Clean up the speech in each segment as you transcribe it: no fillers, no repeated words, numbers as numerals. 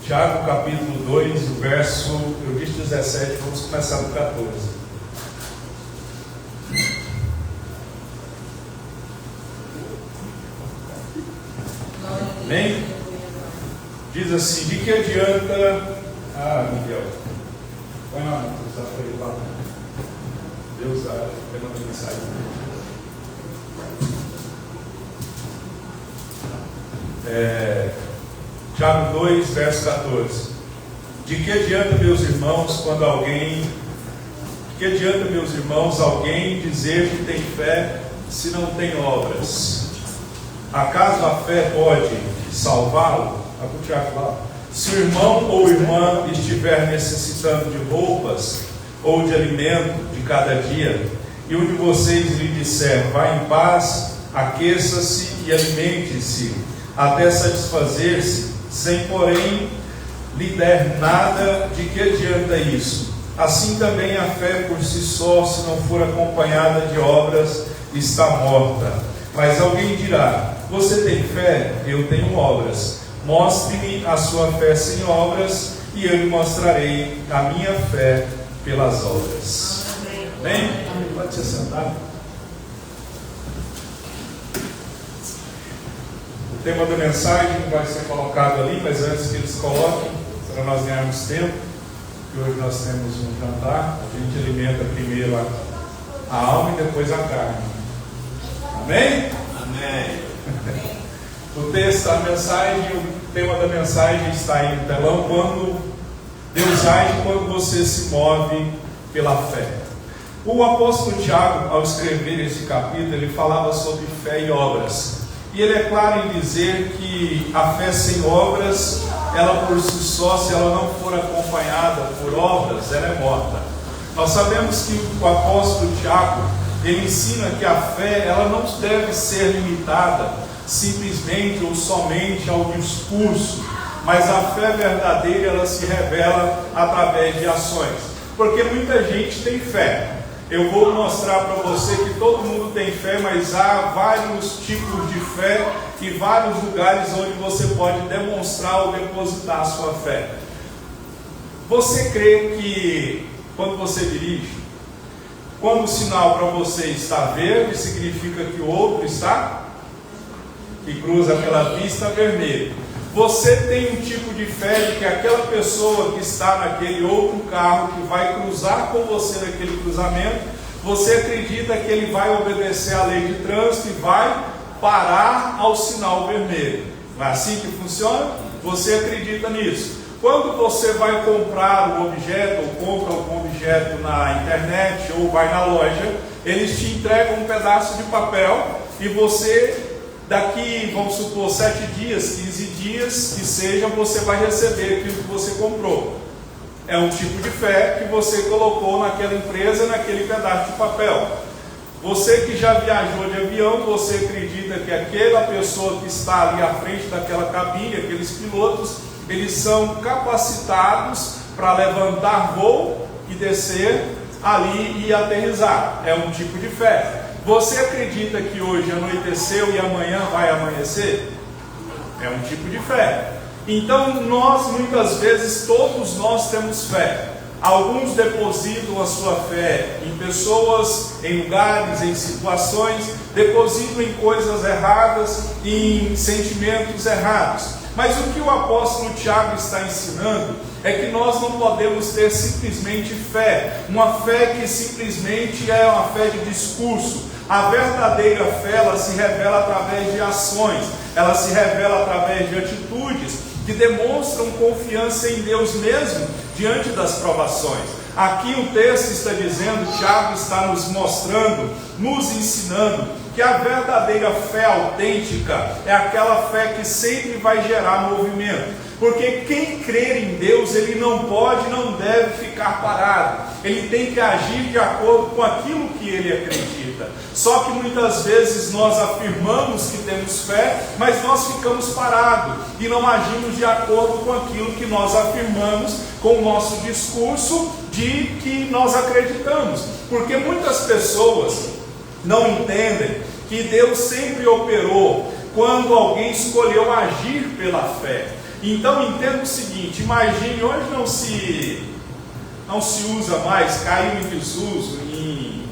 Tiago capítulo 2, o verso, eu disse 17, vamos começar no 14. Amém? Diz assim: de que adianta... Miguel, põe na mão, você está para ele lá. Deus vai mandar mensagem. Tiago 2, verso 14. De que adianta, meus irmãos, alguém dizer que tem fé se não tem obras? Acaso a fé pode salvá-lo? Se o irmão ou irmã estiver necessitando de roupas ou de alimento de cada dia, e um de vocês lhe disser: vá em paz, aqueça-se e alimente-se, até satisfazer-se, sem porém lhe der nada, de que adianta isso? Assim também a fé por si só, se não for acompanhada de obras, está morta. Mas alguém dirá: você tem fé? Eu tenho obras. Mostre-me a sua fé sem obras, e eu lhe mostrarei a minha fé pelas obras. Amém? Pode se sentar. O tema da mensagem vai ser colocado ali, mas antes que eles coloquem, para nós ganharmos tempo, que hoje nós temos um jantar, a gente alimenta primeiro a alma e depois a carne. Amém? Amém. O texto da mensagem, o tema da mensagem está aí no telão: quando Deus age, quando você se move pela fé. O apóstolo Tiago, ao escrever esse capítulo, ele falava sobre fé e obras. E ele é claro em dizer que a fé sem obras, ela por si só, se ela não for acompanhada por obras, ela é morta. Nós sabemos que o apóstolo Tiago, ele ensina que a fé, ela não deve ser limitada simplesmente ou somente ao discurso, mas a fé verdadeira, ela se revela através de ações. Porque muita gente tem fé. Eu vou mostrar para você que todo mundo tem fé, mas há vários tipos de fé e vários lugares onde você pode demonstrar ou depositar a sua fé. Você crê que quando você dirige, quando o sinal para você está verde, significa que o outro está, que cruza pela pista, vermelho? Você tem um tipo de fé de que aquela pessoa que está naquele outro carro, que vai cruzar com você naquele cruzamento, você acredita que ele vai obedecer à lei de trânsito e vai parar ao sinal vermelho? Não é assim que funciona? Você acredita nisso? Quando você vai comprar um objeto, ou compra algum objeto na internet, ou vai na loja, eles te entregam um pedaço de papel e você... daqui, vamos supor, 7 dias, 15 dias, que seja, você vai receber aquilo que você comprou. É um tipo de fé que você colocou naquela empresa, naquele pedaço de papel. Você que já viajou de avião, você acredita que aquela pessoa que está ali à frente daquela cabine, aqueles pilotos, eles são capacitados para levantar voo e descer ali e aterrissar. É um tipo de fé. Você acredita que hoje anoiteceu e amanhã vai amanhecer? É um tipo de fé. Então nós, muitas vezes, todos nós temos fé. Alguns depositam a sua fé em pessoas, em lugares, em situações, depositam em coisas erradas, em sentimentos errados. Mas o que o apóstolo Tiago está ensinando é que nós não podemos ter simplesmente fé, uma fé que simplesmente é uma fé de discurso. A verdadeira fé, ela se revela através de ações, ela se revela através de atitudes que demonstram confiança em Deus mesmo diante das provações. Aqui o texto está dizendo, Tiago está nos mostrando, nos ensinando que a verdadeira fé autêntica é aquela fé que sempre vai gerar movimento. Porque quem crer em Deus, ele não pode, não deve ficar parado. Ele tem que agir de acordo com aquilo que ele acredita. Só que muitas vezes nós afirmamos que temos fé, mas nós ficamos parados e não agimos de acordo com aquilo que nós afirmamos com o nosso discurso de que nós acreditamos. Porque muitas pessoas não entendem que Deus sempre operou quando alguém escolheu agir pela fé. Então entenda o seguinte, imagine, hoje não se usa mais, caiu em desuso,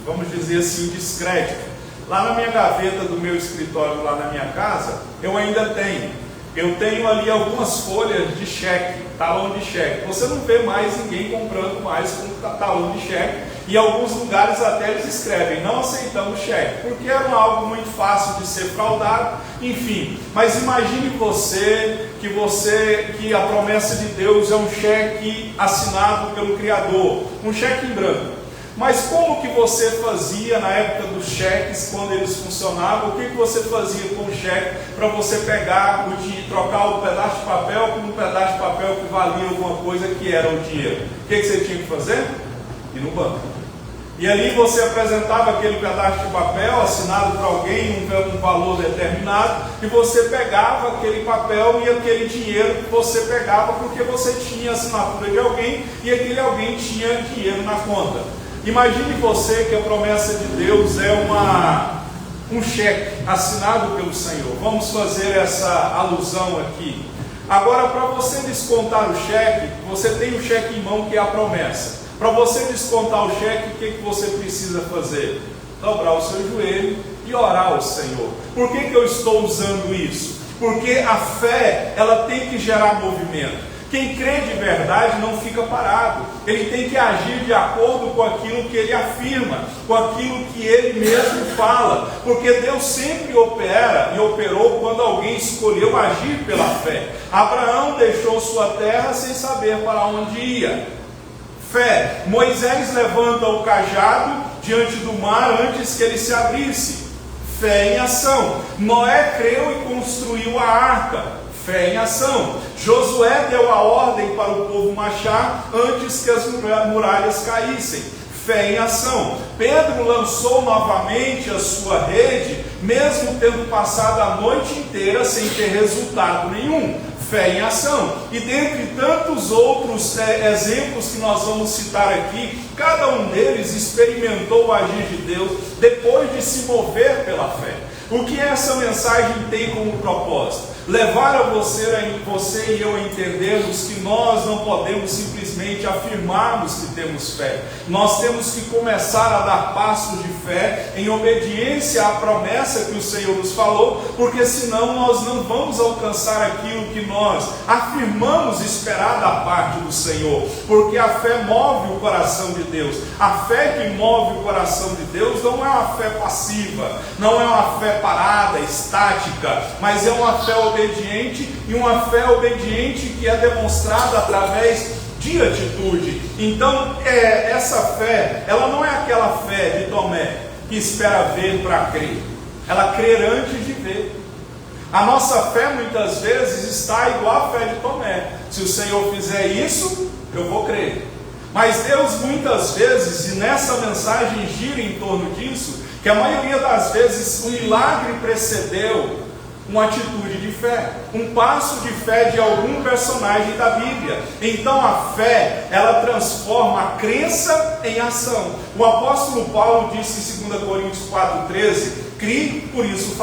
vamos dizer assim, descrédito. Lá na minha gaveta do meu escritório, lá na minha casa, eu ainda tenho. Eu tenho ali algumas folhas de cheque, talão de cheque. Você não vê mais ninguém comprando mais com talão de cheque. E em alguns lugares até eles escrevem, não aceitamos cheque, porque era algo muito fácil de ser fraudado, enfim. Mas imagine que a promessa de Deus é um cheque assinado pelo Criador, um cheque em branco. Mas como que você fazia na época dos cheques, quando eles funcionavam? O que você fazia com o cheque para você pegar trocar o pedaço de papel por um pedaço de papel que valia alguma coisa que era o dinheiro? O que você tinha que fazer? Ir no banco. E ali você apresentava aquele pedaço de papel assinado por alguém, um valor determinado, e você pegava aquele papel e aquele dinheiro que você pegava porque você tinha a assinatura de alguém e aquele alguém tinha dinheiro na conta. Imagine você que a promessa de Deus é um cheque assinado pelo Senhor. Vamos fazer essa alusão aqui. Agora, para você descontar o cheque, você tem o cheque em mão que é a promessa. Para você descontar o cheque, o que você precisa fazer? Dobrar o seu joelho e orar ao Senhor. Por que eu estou usando isso? Porque a fé, ela tem que gerar movimento. Quem crê de verdade não fica parado. Ele tem que agir de acordo com aquilo que ele afirma, com aquilo que ele mesmo fala. Porque Deus sempre opera e operou quando alguém escolheu agir pela fé. Abraão deixou sua terra sem saber para onde ia. Fé. Moisés levanta o cajado diante do mar antes que ele se abrisse. Fé em ação. Noé creu e construiu a arca. Fé em ação. Josué deu a ordem para o povo marchar antes que as muralhas caíssem. Fé em ação. Pedro lançou novamente a sua rede, mesmo tendo passado a noite inteira sem ter resultado nenhum. Fé em ação. E dentre tantos outros exemplos que nós vamos citar aqui, cada um deles experimentou o agir de Deus depois de se mover pela fé. O que essa mensagem tem como propósito? Levar a você e eu a entendermos que nós não podemos simplesmente afirmarmos que temos fé. Nós temos que começar a dar passos de fé em obediência à promessa que o Senhor nos falou, porque senão nós não vamos alcançar aquilo que nós afirmamos esperar da parte do Senhor, porque a fé move o coração de Deus. A fé que move o coração de Deus não é uma fé passiva, não é uma fé parada, estática, mas é uma fé obediente, e uma fé obediente que é demonstrada através de atitude. Então, essa fé, ela não é aquela fé de Tomé, que espera ver para crer. Ela crê antes de ver. A nossa fé, muitas vezes, está igual à fé de Tomé. Se o Senhor fizer isso, eu vou crer. Mas Deus, muitas vezes, e nessa mensagem gira em torno disso, que a maioria das vezes o milagre precedeu uma atitude de fé, um passo de fé de algum personagem da Bíblia. Então a fé, ela transforma a crença em ação. O apóstolo Paulo disse em 2 Coríntios 4,13, criei, por isso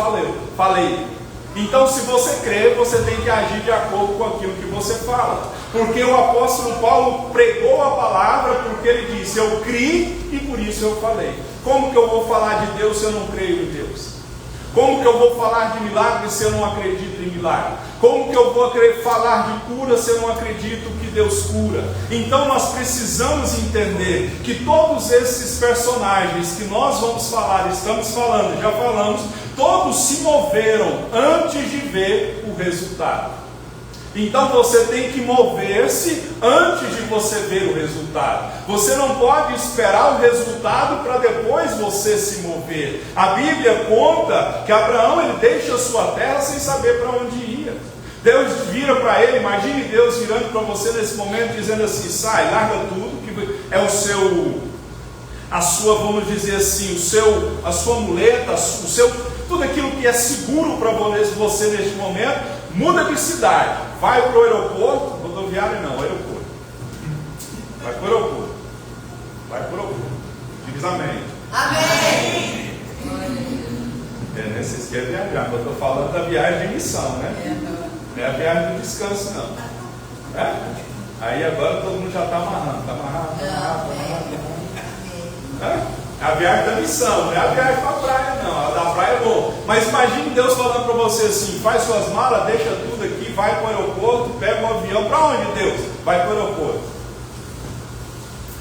falei. Então, se você crê, você tem que agir de acordo com aquilo que você fala. Porque o apóstolo Paulo pregou a palavra, porque ele disse, eu criei e por isso eu falei. Como que eu vou falar de Deus se eu não creio em Deus? Como que eu vou falar de milagre se eu não acredito em milagre? Como que eu vou falar de cura se eu não acredito que Deus cura? Então nós precisamos entender que todos esses personagens que nós vamos falar, estamos falando, já falamos, todos se moveram antes de ver o resultado. Então você tem que mover-se antes de você ver o resultado. Você não pode esperar o resultado para depois você se mover. A Bíblia conta que Abraão, ele deixa a sua terra sem saber para onde ia. Deus vira para ele, imagine Deus virando para você nesse momento, dizendo assim, sai, larga tudo, que é a sua, vamos dizer assim, a sua muleta, tudo aquilo que é seguro para você neste momento, muda de cidade, vai para o aeroporto, rodoviário não, aeroporto. Vai para o aeroporto. Vai para o aeroporto. Diz amém. Amém. Vocês querem viajar, mas eu estou falando da viagem de missão, né? Não é a viagem do descanso, não. Aí agora todo mundo já está amarrando. Está amarrado. É a viagem da missão, não é a viagem para a praia, não. A da praia é boa. Mas imagine Deus falando para você assim: faz suas malas, deixa tudo aqui, vai para o aeroporto, pega um avião. Para onde, Deus? Vai para o aeroporto.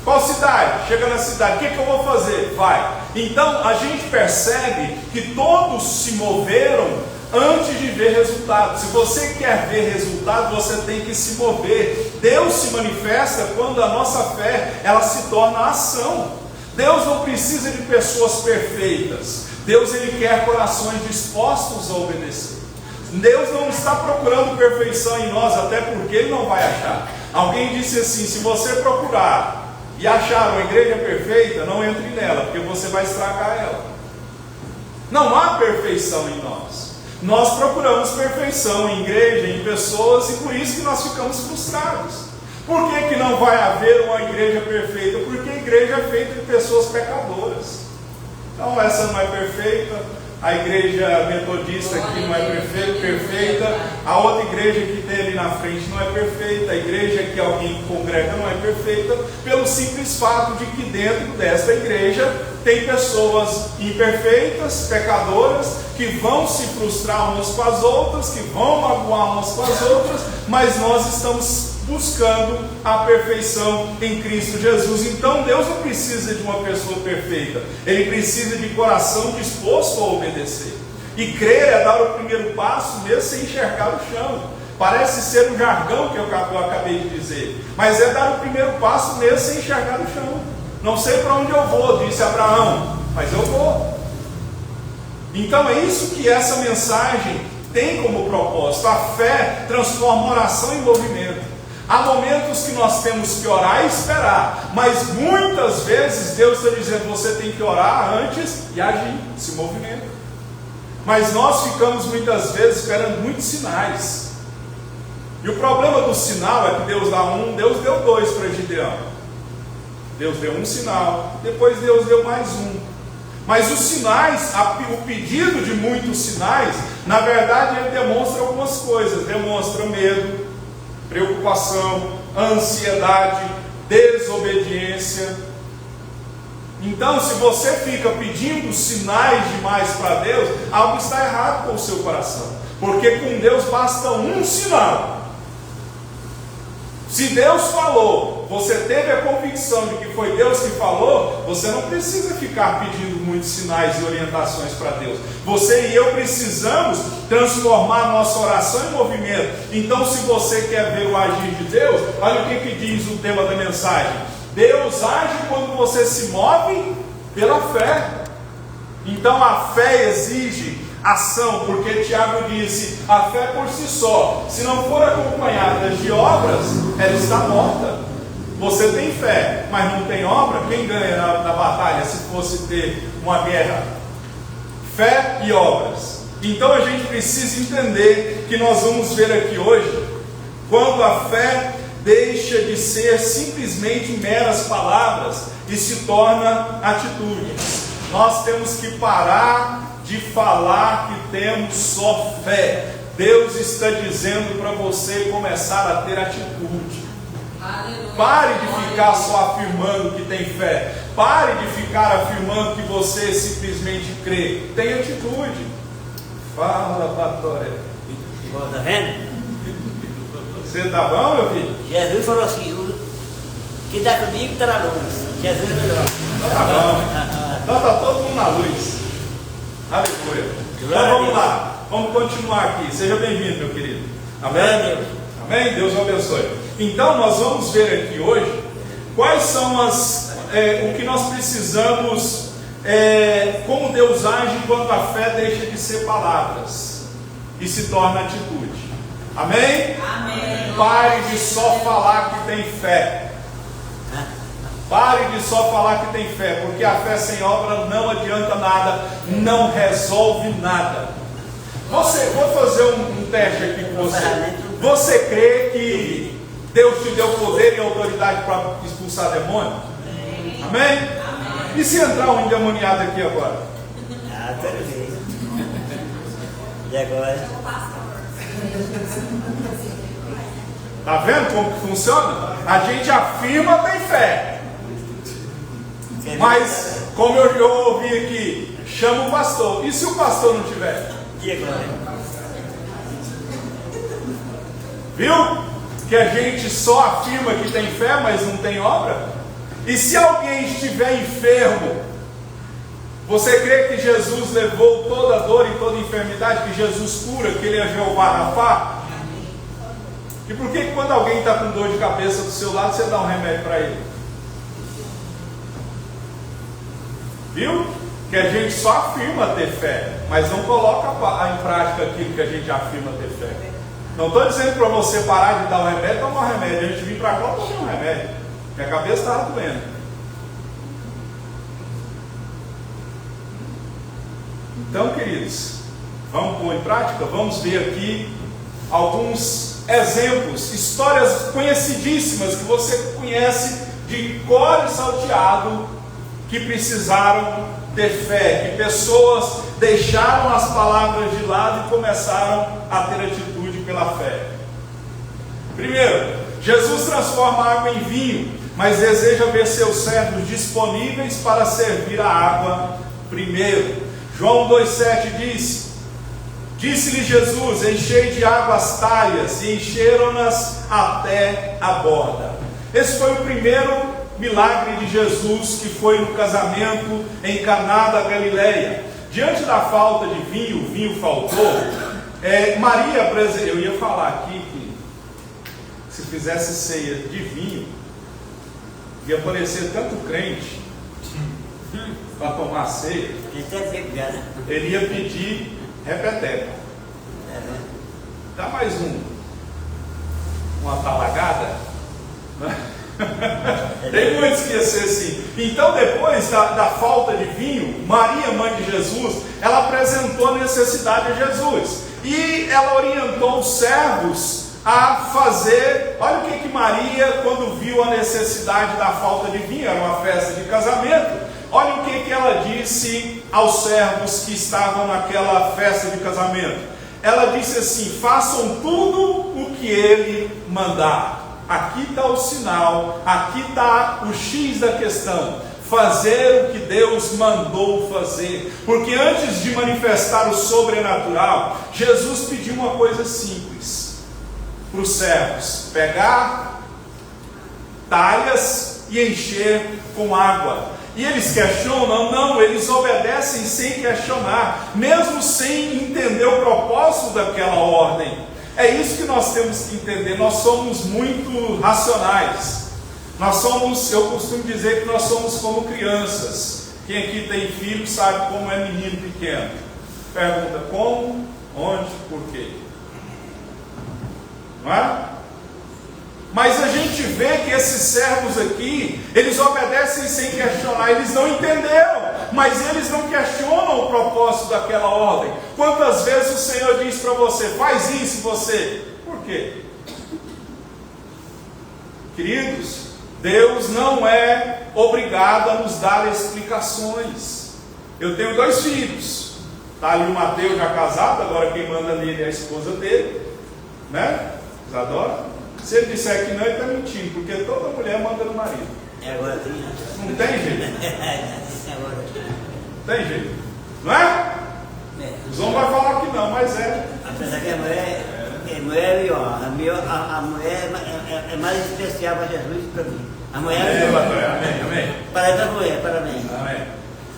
Qual cidade? Chega na cidade. O que eu vou fazer? Vai. Então a gente percebe que todos se moveram antes de ver resultado. Se você quer ver resultado, você tem que se mover. Deus se manifesta quando a nossa fé ela se torna ação. Deus não precisa de pessoas perfeitas. Deus ele quer corações dispostos a obedecer. Deus não está procurando perfeição em nós, até porque Ele não vai achar. Alguém disse assim: se você procurar e achar uma igreja perfeita, não entre nela, porque você vai estragar ela. Não há perfeição em nós. Nós procuramos perfeição em igreja, em pessoas, e por isso que nós ficamos frustrados. Por que não vai haver uma igreja perfeita? Porque a igreja é feita de pessoas pecadoras. Então essa não é perfeita, a igreja metodista aqui não é perfeita, a outra igreja que tem ali na frente não é perfeita, a igreja que alguém congrega não é perfeita, pelo simples fato de que dentro desta igreja tem pessoas imperfeitas, pecadoras, que vão se frustrar umas com as outras, que vão magoar umas com as outras, mas nós estamos buscando a perfeição em Cristo Jesus. Então Deus não precisa de uma pessoa perfeita, Ele precisa de coração disposto a obedecer. E crer é dar o primeiro passo mesmo sem enxergar o chão. Parece ser um jargão que eu acabei de dizer, mas é dar o primeiro passo mesmo sem enxergar o chão. Não sei para onde eu vou, disse Abraão, mas eu vou. Então é isso que essa mensagem tem como propósito. A fé transforma oração em movimento. Há momentos que nós temos que orar e esperar, mas muitas vezes Deus está dizendo: você tem que orar antes e agir, se movimenta. Mas nós ficamos muitas vezes esperando muitos sinais. E o problema do sinal é que Deus dá um, Deus deu dois para Gideão. Deus deu um sinal, depois Deus deu mais um. Mas os sinais, o pedido de muitos sinais, na verdade ele demonstra algumas coisas. Demonstra medo, preocupação, ansiedade, desobediência. Então, se você fica pedindo sinais demais para Deus, algo está errado com o seu coração, porque com Deus basta um sinal. Se Deus falou, você teve a convicção de que foi Deus que falou, você não precisa ficar pedindo muitos sinais e orientações para Deus. Você e eu precisamos transformar a nossa oração em movimento. Então, se você quer ver o agir de Deus, olha o que diz o tema da mensagem: Deus age quando você se move pela fé. Então a fé exige ação, porque Tiago disse: a fé por si só, se não for acompanhada de obras, ela está morta. Você tem fé, mas não tem obra, quem ganha na batalha se fosse ter uma guerra? Fé e obras. Então a gente precisa entender que nós vamos ver aqui hoje, quando a fé deixa de ser simplesmente meras palavras e se torna atitudes. Nós temos que parar de falar que temos só fé. Deus está dizendo para você começar a ter atitude. Aleluia. Pare de ficar só afirmando que tem fé. Pare de ficar afirmando que você simplesmente crê. Tem atitude. Fala, Patória. Tá vendo? Você está bom, meu filho? Jesus falou assim: que dá comigo está na luz. Jesus é melhor. Tá bom. Então está todo mundo na luz. Aleluia. Então vamos lá. Vamos continuar aqui. Seja bem-vindo, meu querido. Amém? Amém? Deus o abençoe. Então nós vamos ver aqui hoje quais são o que nós precisamos, como Deus age quando a fé deixa de ser palavras e se torna atitude. Amém? Amém. Pare de só falar que tem fé. Pare de só falar que tem fé, porque a fé sem obra não adianta nada, não resolve nada. Vou fazer um teste aqui com você. Você crê que Deus te deu poder e autoridade para expulsar demônio? Amém? E se entrar um endemoniado aqui agora? E agora? Tá vendo como que funciona? A gente afirma, tem fé. Mas, como eu ouvi aqui, chama o pastor. E se o pastor não tiver? E agora? Viu? Que a gente só afirma que tem fé, mas não tem obra. E se alguém estiver enfermo, você crê que Jesus levou toda a dor e toda a enfermidade, que Jesus cura, que Ele é Jeová Rafá? E por que quando alguém está com dor de cabeça do seu lado, você dá um remédio para ele? Viu? Que a gente só afirma ter fé, mas não coloca em prática aquilo que a gente afirma ter fé. Não estou dizendo para você parar de dar um remédio, tomar um remédio. A gente vir para cá, tomar um remédio. Minha cabeça estava doendo. Então, queridos, vamos pôr em prática? Vamos ver aqui alguns exemplos, histórias conhecidíssimas que você conhece de cor e salteado, que precisaram ter fé, que pessoas deixaram as palavras de lado e começaram a ter atitude pela fé. Primeiro, Jesus transforma a água em vinho, mas deseja ver seus servos disponíveis para servir a água primeiro. João 2,7 diz: disse-lhe Jesus, enchei de água as talhas, e encheram-nas até a borda. Esse foi o primeiro milagre de Jesus, que foi no casamento em Caná da Galileia. Diante da falta de vinho, o vinho faltou, Maria, eu ia falar aqui que se fizesse ceia de vinho, ia aparecer tanto crente para tomar ceia, ele ia pedir repeteco. Dá mais uma talagada. Tem muitos que ia ser assim. Então, depois da falta de vinho, Maria, mãe de Jesus, ela apresentou a necessidade a Jesus, e ela orientou os servos a fazer. Olha o que Maria, quando viu a necessidade da falta de vinho, era uma festa de casamento. Olha o que ela disse aos servos que estavam naquela festa de casamento. Ela disse assim: façam tudo o que ele mandar. Aqui está o sinal, aqui está o X da questão. Fazer o que Deus mandou fazer. Porque antes de manifestar o sobrenatural, Jesus pediu uma coisa simples para os servos: pegar talhas e encher com água. E eles questionam? Não, eles obedecem sem questionar, mesmo sem entender o propósito daquela ordem. É isso que nós temos que entender. Nós somos muito racionais. Eu costumo dizer que nós somos como crianças. Quem aqui tem filho sabe como é menino pequeno. Pergunta como, onde, por quê. Não é? Mas a gente vê que esses servos aqui, eles obedecem sem questionar. Eles não entenderam, mas eles não questionam o propósito daquela ordem. Quantas vezes o Senhor diz para você: faz isso, você, por quê? Queridos, Deus não é obrigado a nos dar explicações. Eu tenho 2 filhos. Está ali o Mateus já casado, agora quem manda nele é a esposa dele, né? Isadora. Se ele disser que não, ele está mentindo, porque toda mulher manda no marido. Agora tem. Não tem jeito. Tem jeito. Não é? Os homens vão falar que não, mas é. Apesar que a mulher é melhor. A mulher é mais especial para Jesus que para mim. A mulher é melhor. Amém. Parabéns para a mulher, parabéns. Amém.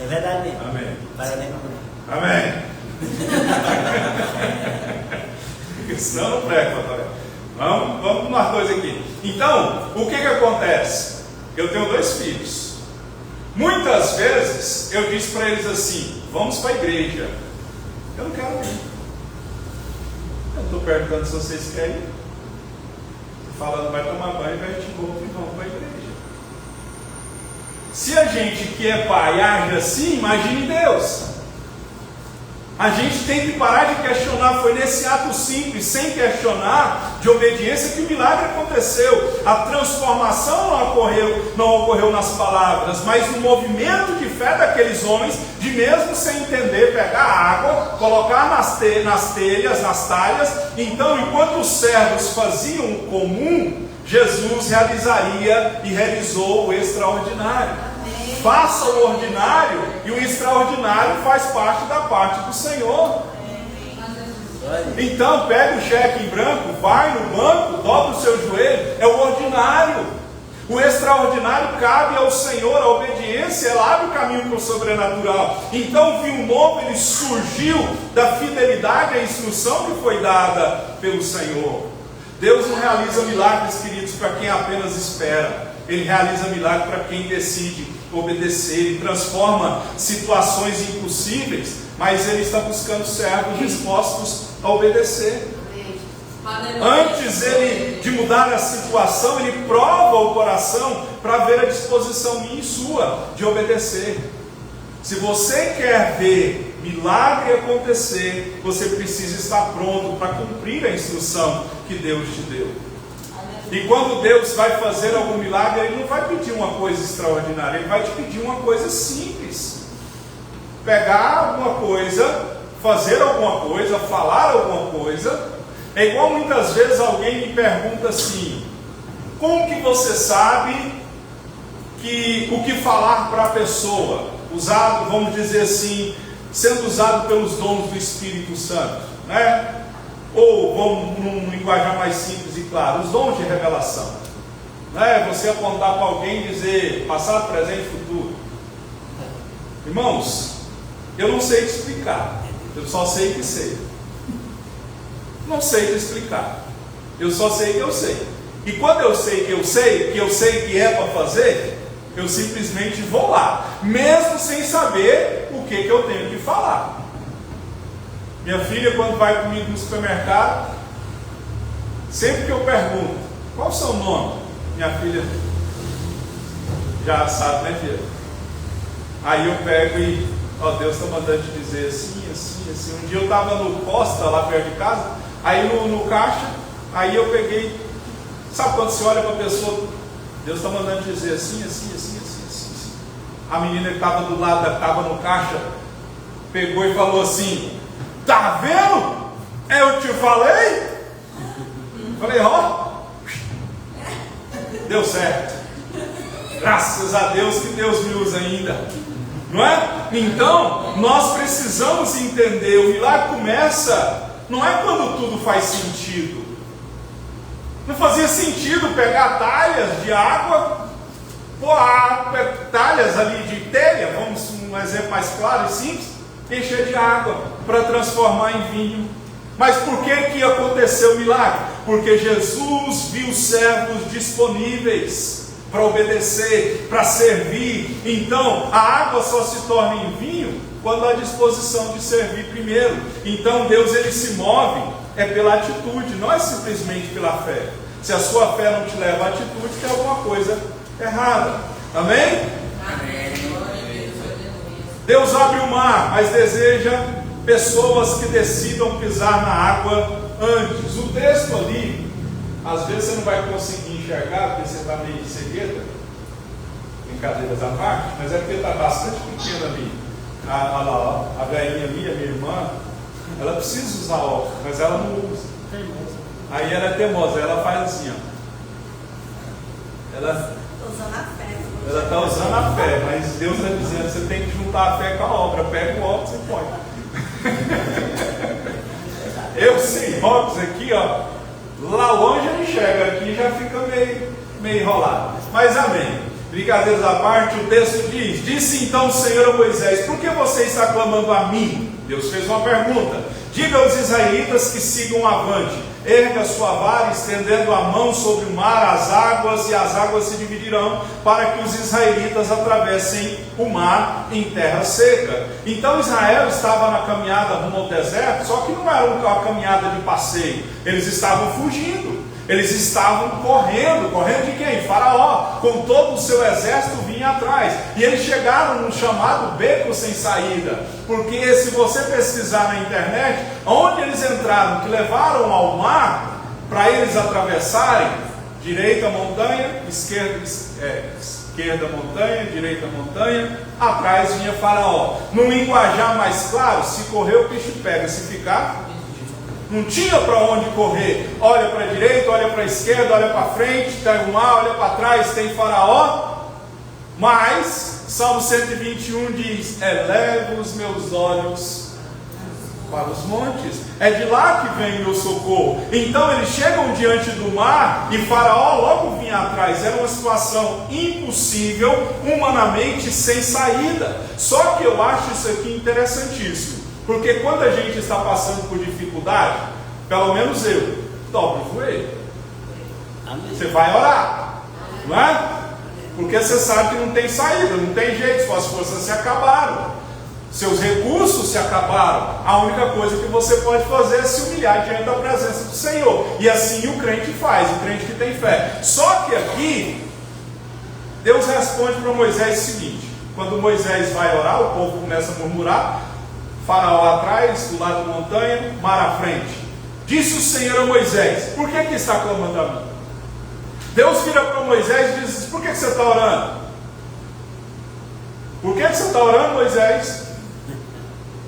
É verdade mesmo. Amém. Parabéns para a mulher. Amém. Porque senão não prega, pastor. Vamos nós dois aqui. Então, o que acontece? Eu tenho 2 filhos. Muitas vezes eu disse para eles assim: vamos para a igreja. Eu não quero ir. Eu estou perguntando se vocês querem ir. Falando, vai tomar banho, vai te roupa e vamos para a igreja. Se a gente que é pai age assim, imagine Deus. A gente tem que parar de questionar. Foi nesse ato simples, sem questionar, de obediência, que o milagre aconteceu. A transformação não ocorreu nas palavras, mas no movimento de fé daqueles homens, de mesmo sem entender, pegar água, colocar nas talhas. Então, enquanto os servos faziam o comum, Jesus realizaria e realizou o extraordinário. Faça o ordinário e o extraordinário faz parte da parte do Senhor. Então pega o cheque em branco, vai no banco, dobra o seu joelho, é o ordinário. O extraordinário cabe ao Senhor, a obediência, ela abre o caminho para o sobrenatural. Então o vinho novo, ele surgiu da fidelidade à instrução que foi dada pelo Senhor. Deus não realiza milagres, queridos, para quem apenas espera. Ele realiza milagre para quem decide obedecer. Ele transforma situações impossíveis, mas Ele está buscando servos dispostos a obedecer. Antes de mudar a situação, Ele prova o coração para ver a disposição minha e sua de obedecer. Se você quer ver milagre acontecer, você precisa estar pronto para cumprir a instrução que Deus te deu. E quando Deus vai fazer algum milagre, Ele não vai pedir uma coisa extraordinária, Ele vai te pedir uma coisa simples. Pegar alguma coisa, fazer alguma coisa, falar alguma coisa. É igual muitas vezes alguém me pergunta assim: como que você sabe que o que falar para a pessoa, usado, vamos dizer assim, sendo usado pelos dons do Espírito Santo, né? Ou vamos num linguajar mais simples e claro, os dons de revelação, né? Você apontar para alguém e dizer passado, presente e futuro. Irmãos, eu não sei te explicar, eu só sei que sei. Não sei te explicar, eu só sei que eu sei. E quando eu sei que eu sei que é para fazer, eu simplesmente vou lá, mesmo sem saber o que eu tenho que falar. Minha filha, quando vai comigo no supermercado, sempre que eu pergunto: qual o seu nome? Minha filha já sabe, né, filha? Aí eu pego e, Deus está mandando te dizer assim, assim, assim. Um dia eu estava no Costa, lá perto de casa, aí no caixa, aí eu peguei, sabe quando você olha para a pessoa, Deus está mandando te dizer assim, assim, assim, assim, assim, assim. A menina que estava do lado, estava no caixa, pegou e falou assim: tá vendo? Eu te falei. Falei, deu certo. Graças a Deus que Deus me usa ainda, não é? Então, nós precisamos entender, o milagre começa, não é quando tudo faz sentido. Não fazia sentido pegar talhas de água, talhas ali de telha, vamos um exemplo mais claro e simples, encher de água para transformar em vinho. Mas por que aconteceu o milagre? Porque Jesus viu servos disponíveis para obedecer, para servir. Então a água só se torna em vinho quando há disposição de servir primeiro. Então Deus, ele se move pela atitude, não é simplesmente pela fé. Se a sua fé não te leva à atitude, tem alguma coisa errada. Amém? Amém. Deus abre o mar, mas deseja pessoas que decidam pisar na água antes. O texto ali, às vezes você não vai conseguir enxergar, porque você está meio cegueta, brincadeiras à parte, mas é porque está bastante pequeno ali. A velhinha ali, a minha irmã, ela precisa usar óculos, mas ela não usa. Aí ela é teimosa, ela faz assim, Ela está usando a fé, mas Deus está dizendo: você tem que juntar a fé com a obra. Pega o óculos e põe. Eu sem óculos aqui, lá longe eu enxergo, aqui já fica meio enrolado. Mas amém. Brincadeiras à parte, o texto diz: disse então o Senhor a Moisés: por que você está clamando a mim? Deus fez uma pergunta: diga aos israelitas que sigam avante. Erga sua vara, estendendo a mão sobre o mar, as águas, e as águas se dividirão, para que os israelitas atravessem o mar em terra seca. Então Israel estava na caminhada rumo ao deserto, só que não era uma caminhada de passeio, eles estavam fugindo. Eles estavam correndo de quem? Faraó, com todo o seu exército vinha atrás. E eles chegaram num chamado beco sem saída. Porque se você pesquisar na internet, onde eles entraram, que levaram ao mar, para eles atravessarem, direita montanha, esquerda montanha, direita montanha, atrás vinha Faraó. Num linguajar mais claro, se correr o bicho pega, se ficar... Não tinha para onde correr. Olha para a direita, olha para a esquerda, olha para frente, tem o mar, olha para trás, tem Faraó. Mas, Salmo 121 diz: elevo os meus olhos para os montes. É de lá que vem o meu socorro. Então eles chegam diante do mar e Faraó logo vinha atrás. Era uma situação impossível, humanamente sem saída. Só que eu acho isso aqui interessantíssimo. Porque quando a gente está passando por dificuldade, pelo menos eu, dobra o joelho. Você vai orar, não é? Porque você sabe que não tem saída, não tem jeito, suas forças se acabaram, seus recursos se acabaram. A única coisa que você pode fazer é se humilhar diante da presença do Senhor. E assim o crente faz, o crente que tem fé. Só que aqui, Deus responde para Moisés o seguinte: quando Moisés vai orar, o povo começa a murmurar. Faraó atrás, do lado da montanha, mar à frente. Disse o Senhor a Moisés: por que está clamando a mim? Deus vira para Moisés e diz: por que você está orando? Por que você está orando, Moisés?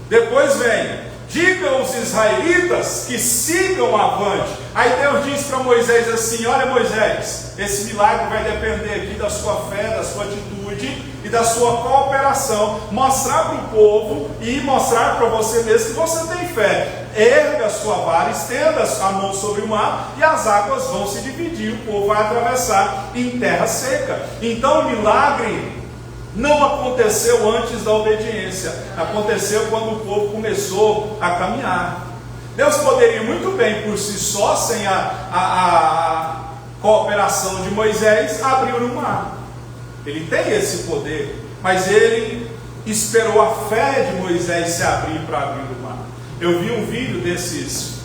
Depois vem: diga aos israelitas que sigam avante. Aí Deus diz para Moisés assim: olha, Moisés, esse milagre vai depender aqui da sua fé, da sua atitude e da sua cooperação. Mostrar para o povo e mostrar para você mesmo que você tem fé. Erga a sua vara, estenda a mão sobre o mar e as águas vão se dividir, o povo vai atravessar em terra seca. Então o milagre não aconteceu antes da obediência, aconteceu quando o povo começou a caminhar. Deus poderia muito bem por si só, sem a cooperação de Moisés, abrir o mar. Ele tem esse poder, mas ele esperou a fé de Moisés se abrir para abrir o mar. Eu vi um vídeo desses,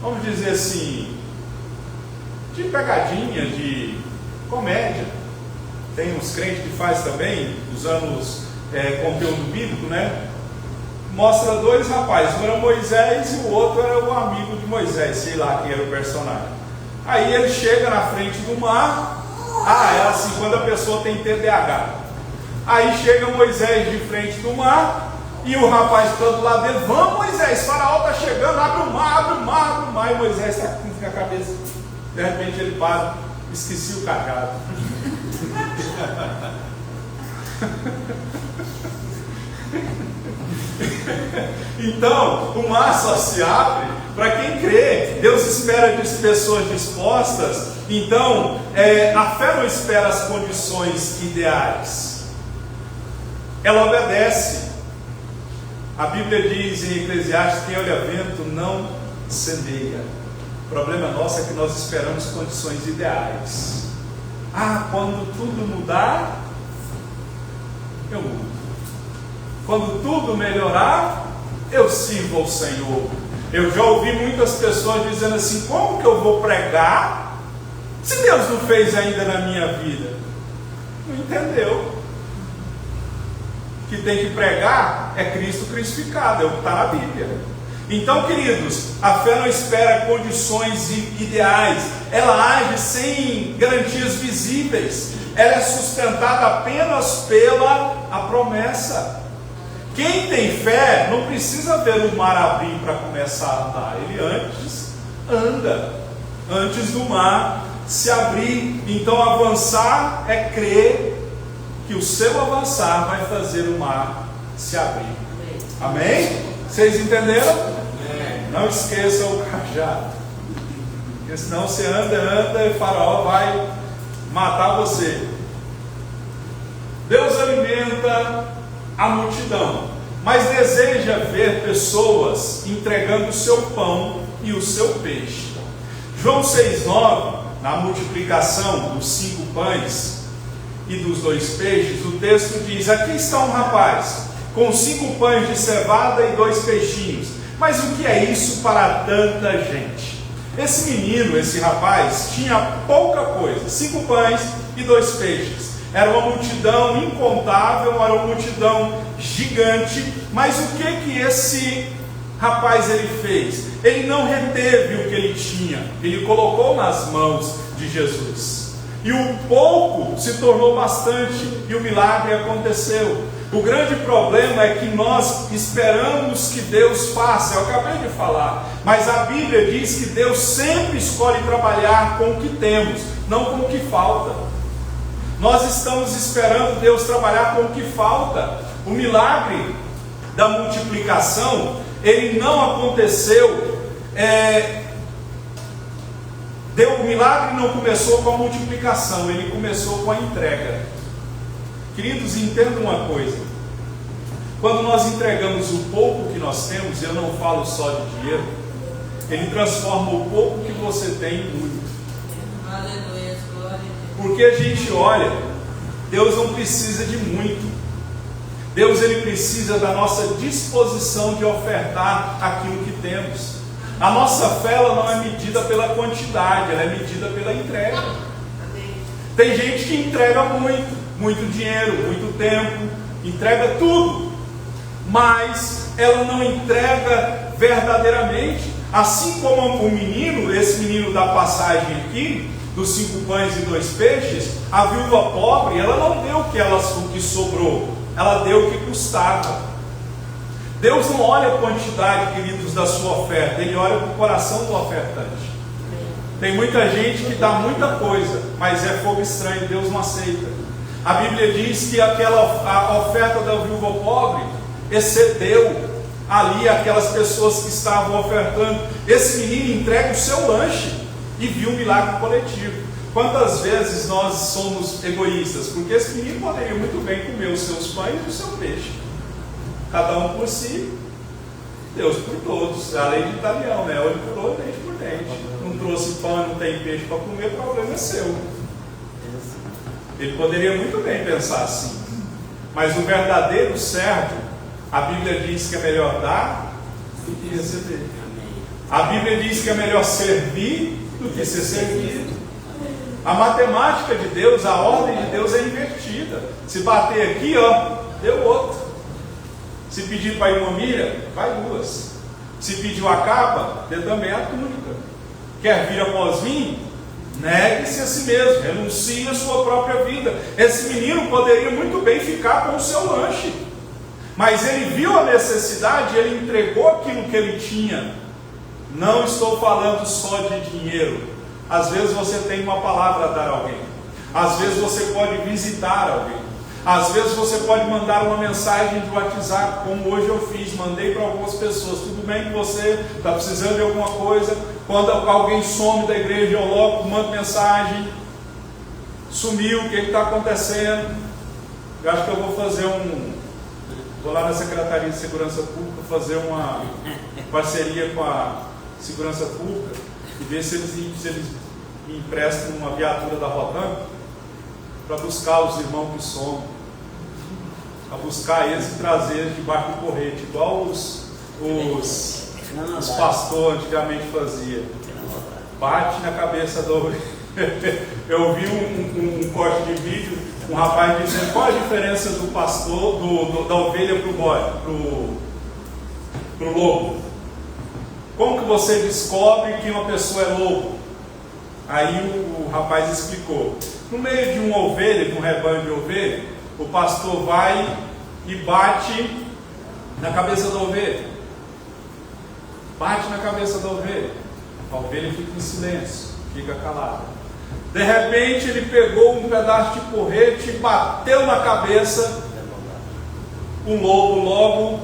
vamos dizer assim, de pegadinha, de comédia. Tem uns crentes que faz também, usando conteúdo bíblico, né? Mostra dois rapazes, um era Moisés e o outro era o amigo de Moisés, sei lá quem era o personagem. Aí ele chega na frente do mar. É assim quando a pessoa tem TDAH. Aí chega Moisés de frente do mar e o rapaz está do lado dele: vamos, Moisés, Faraó está chegando, abre o mar, abre o mar, abre o mar. E Moisés está com a cabeça, de repente ele para: esqueci o cajado. Então o mar só se abre para quem crê. Deus espera de pessoas dispostas. Então a fé não espera as condições ideais, ela obedece. A Bíblia diz em Eclesiastes: quem olha vento não semeia. O problema nosso é que nós esperamos condições ideais. Quando tudo mudar, eu mudo. Quando tudo melhorar, eu sirvo ao Senhor. Eu já ouvi muitas pessoas dizendo assim: como que eu vou pregar se Deus não fez ainda na minha vida? Não entendeu. Que tem que pregar é Cristo crucificado, é o que está na Bíblia. Então, queridos, a fé não espera condições ideais, ela age sem garantias visíveis, ela é sustentada apenas pela promessa. Quem tem fé não precisa ver o mar abrir para começar a andar, ele antes anda, antes do mar se abrir. Então avançar é crer que o seu avançar vai fazer o mar se abrir. Amém? Vocês entenderam? Amém. Não esqueçam o cajado, porque senão você anda e o Faraó vai matar você. Deus alimenta a multidão, mas deseja ver pessoas entregando o seu pão e o seu peixe. João 6,9, na multiplicação dos 5 pães e dos 2 peixes, o texto diz: aqui está um rapaz com 5 pães de cevada e 2 peixinhos, mas o que é isso para tanta gente? Esse menino, esse rapaz, tinha pouca coisa, 5 pães e 2 peixes. Era uma multidão incontável, era uma multidão gigante, mas o que esse rapaz ele fez? Ele não reteve o que ele tinha, ele colocou nas mãos de Jesus. E o pouco se tornou bastante e o milagre aconteceu. O grande problema é que nós esperamos que Deus faça, eu acabei de falar, mas a Bíblia diz que Deus sempre escolhe trabalhar com o que temos, não com o que falta. Nós estamos esperando Deus trabalhar com o que falta. O milagre da multiplicação, ele não aconteceu, o milagre não começou com a multiplicação, ele começou com a entrega. Queridos, entendam uma coisa: quando nós entregamos o pouco que nós temos, eu não falo só de dinheiro, ele transforma o pouco que você tem em muito. Aleluia, glória a Deus. Porque a gente olha, Deus não precisa de muito. Deus ele precisa da nossa disposição de ofertar aquilo que temos. A nossa fé ela não é medida pela quantidade, ela é medida pela entrega. Tem gente que entrega muito dinheiro, muito tempo, entrega tudo, mas ela não entrega verdadeiramente. Assim como o menino, esse menino da passagem aqui, dos 5 pães e 2 peixes, a viúva pobre, ela não deu o que sobrou, ela deu o que custava. Deus não olha a quantidade, queridos, da sua oferta, Ele olha para o coração do ofertante. Tem muita gente que dá muita coisa, mas é fogo estranho, Deus não aceita. A Bíblia diz que a oferta da viúva pobre excedeu ali aquelas pessoas que estavam ofertando. Esse menino entrega o seu lanche e viu um milagre coletivo. Quantas vezes nós somos egoístas? Porque esse menino poderia muito bem comer os seus pães e o seu peixe, cada um por si, Deus por todos. A lei de Italião, né? Olho por olho, dente por dente. Não trouxe pão, não tem peixe para comer, o problema é seu. Ele poderia muito bem pensar assim, mas o verdadeiro servo, a Bíblia diz que é melhor dar do que receber. A Bíblia diz que é melhor servir do que ser servido. A matemática de Deus, a ordem de Deus é invertida. Se bater aqui, ó, deu outro. Se pedir para ir uma milha, vai 2. Se pedir uma capa, dê também a túnica. Quer vir após mim? Negue-se a si mesmo, renuncie a sua própria vida. Esse menino poderia muito bem ficar com o seu lanche, mas ele viu a necessidade, ele entregou aquilo que ele tinha. Não estou falando só de dinheiro. Às vezes você tem uma palavra a dar a alguém, às vezes você pode visitar alguém, às vezes você pode mandar uma mensagem de WhatsApp, como hoje eu fiz, mandei para algumas pessoas. Tudo bem que você está precisando de alguma coisa? Quando alguém some da igreja, eu logo mando mensagem: sumiu, o que está acontecendo? Eu acho que eu vou fazer vou lá na Secretaria de Segurança Pública fazer uma parceria com a Segurança Pública e ver se eles me emprestam uma viatura da Rotan para buscar os irmãos que somem, para buscar eles e trazer eles debaixo do correte, igual os pastores antigamente faziam. Bate na cabeça do... Eu vi um corte de vídeo, um rapaz dizendo qual a diferença do pastor, da ovelha para o bode, para o lobo. Como que você descobre que uma pessoa é lobo? Aí o rapaz explicou: no meio de uma ovelha, de um rebanho de ovelha, o pastor vai e bate na cabeça da ovelha. Bate na cabeça da ovelha. A ovelha fica em silêncio, fica calada. De repente ele pegou um pedaço de porrete e bateu na cabeça. O lobo logo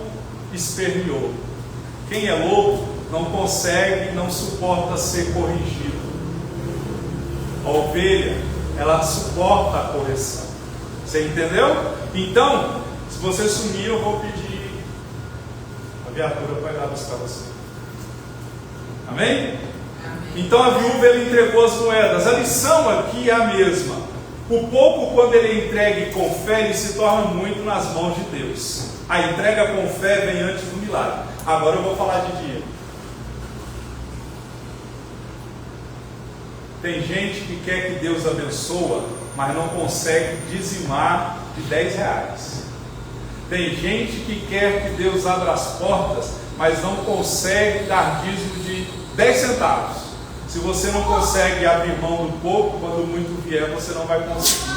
esperneou. Quem é lobo não consegue, não suporta ser corrigido. A ovelha, ela suporta a correção. Você entendeu? Então, se você sumir, eu vou pedir a viatura para ir lá buscar você. Amém? Então a viúva, ele entregou as moedas. A lição aqui é a mesma. O pouco, quando ele é entregue com fé, ele se torna muito nas mãos de Deus. A entrega com fé vem antes do milagre. Agora eu vou falar de dinheiro. Tem gente que quer que Deus abençoa, mas não consegue dizimar de 10 reais. Tem gente que quer que Deus abra as portas, mas não consegue dar dízimo de 10 centavos. Se você não consegue abrir mão do pouco, quando muito vier, você não vai conseguir.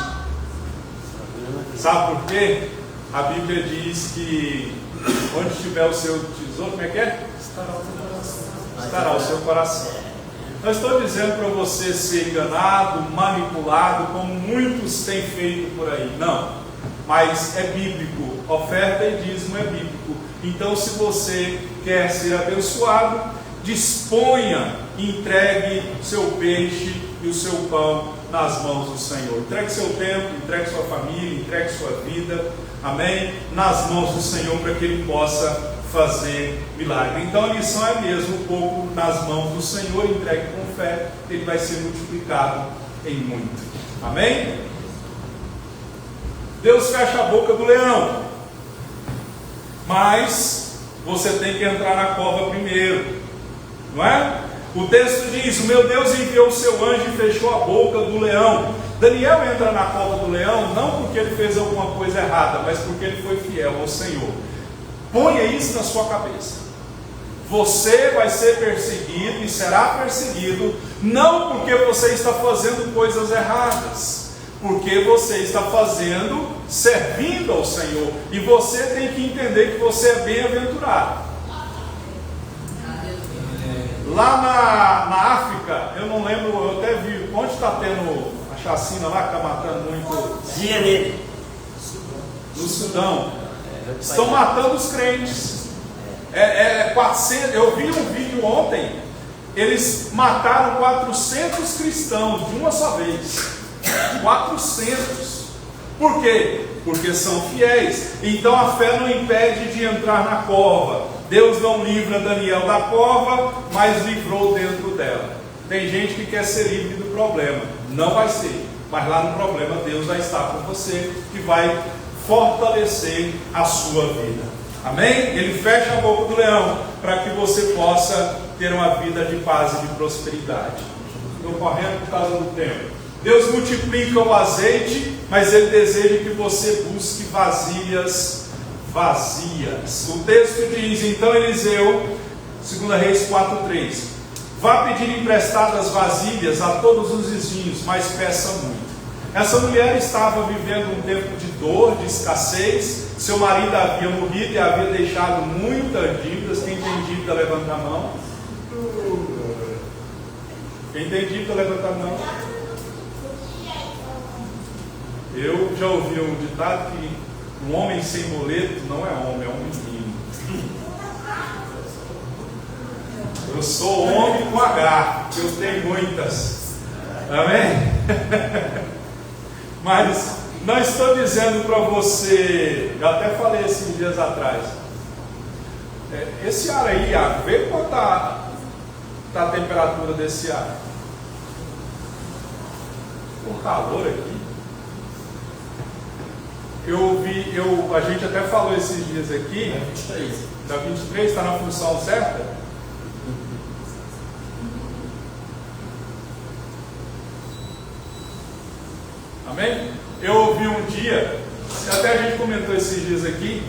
Sabe por quê? A Bíblia diz que onde estiver o seu tesouro, como é que é? Estará o seu coração. Não estou dizendo para você ser enganado, manipulado, como muitos têm feito por aí. Não. Mas é bíblico. Oferta e dízimo é bíblico. Então, se você quer ser abençoado, disponha, entregue o seu peixe e o seu pão nas mãos do Senhor. Entregue seu tempo, entregue sua família, entregue sua vida, amém? Nas mãos do Senhor, para que Ele possa fazer milagre. Então a lição é mesmo, um pouco nas mãos do Senhor, entregue com fé, Ele vai ser multiplicado em muito. Amém? Deus fecha a boca do leão, mas você tem que entrar na cova primeiro, não é? O texto diz: o meu Deus enviou o seu anjo e fechou a boca do leão. Daniel entra na cova do leão não porque ele fez alguma coisa errada, mas porque ele foi fiel ao Senhor. Ponha isso na sua cabeça. Você vai ser perseguido e será perseguido, não porque você está fazendo coisas erradas, porque você está servindo ao Senhor. E você tem que entender que você é bem-aventurado. Lá na África, eu não lembro, eu até vi, onde está tendo a chacina lá, que está matando muito? No Sudão. Estão matando os crentes. 400, eu vi um vídeo ontem, eles mataram 400 cristãos de uma só vez. 400. Por quê? Porque são fiéis. Então a fé não impede de entrar na cova. Deus não livra Daniel da cova, mas livrou dentro dela. Tem gente que quer ser livre do problema. Não vai ser. Mas lá no problema Deus vai estar com você, que vai fortalecer a sua vida. Amém? Ele fecha a boca do leão para que você possa ter uma vida de paz e de prosperidade. Estou correndo por causa do tempo. Deus multiplica o azeite, mas Ele deseja que você busque vasilhas vazias. O texto diz: então Eliseu, 2 Reis 4:3, vá pedir emprestadas vasilhas a todos os vizinhos, mas peça muito. Essa mulher estava vivendo um tempo de dor, de escassez. Seu marido havia morrido e havia deixado muitas dívidas. Quem tem dívida, levanta a mão. Quem tem dívida, levanta a mão. Eu já ouvi um ditado que um homem sem boleto não é homem, é um menino. Eu sou homem com H, eu tenho muitas. Amém? Mas não estou dizendo para você, eu até falei esses dias atrás, esse ar aí, vê quanto está a temperatura desse ar. Com calor aqui. A gente até falou esses dias aqui, da 23, está na função certa? Amém? Eu ouvi um dia, até a gente comentou esses dias aqui,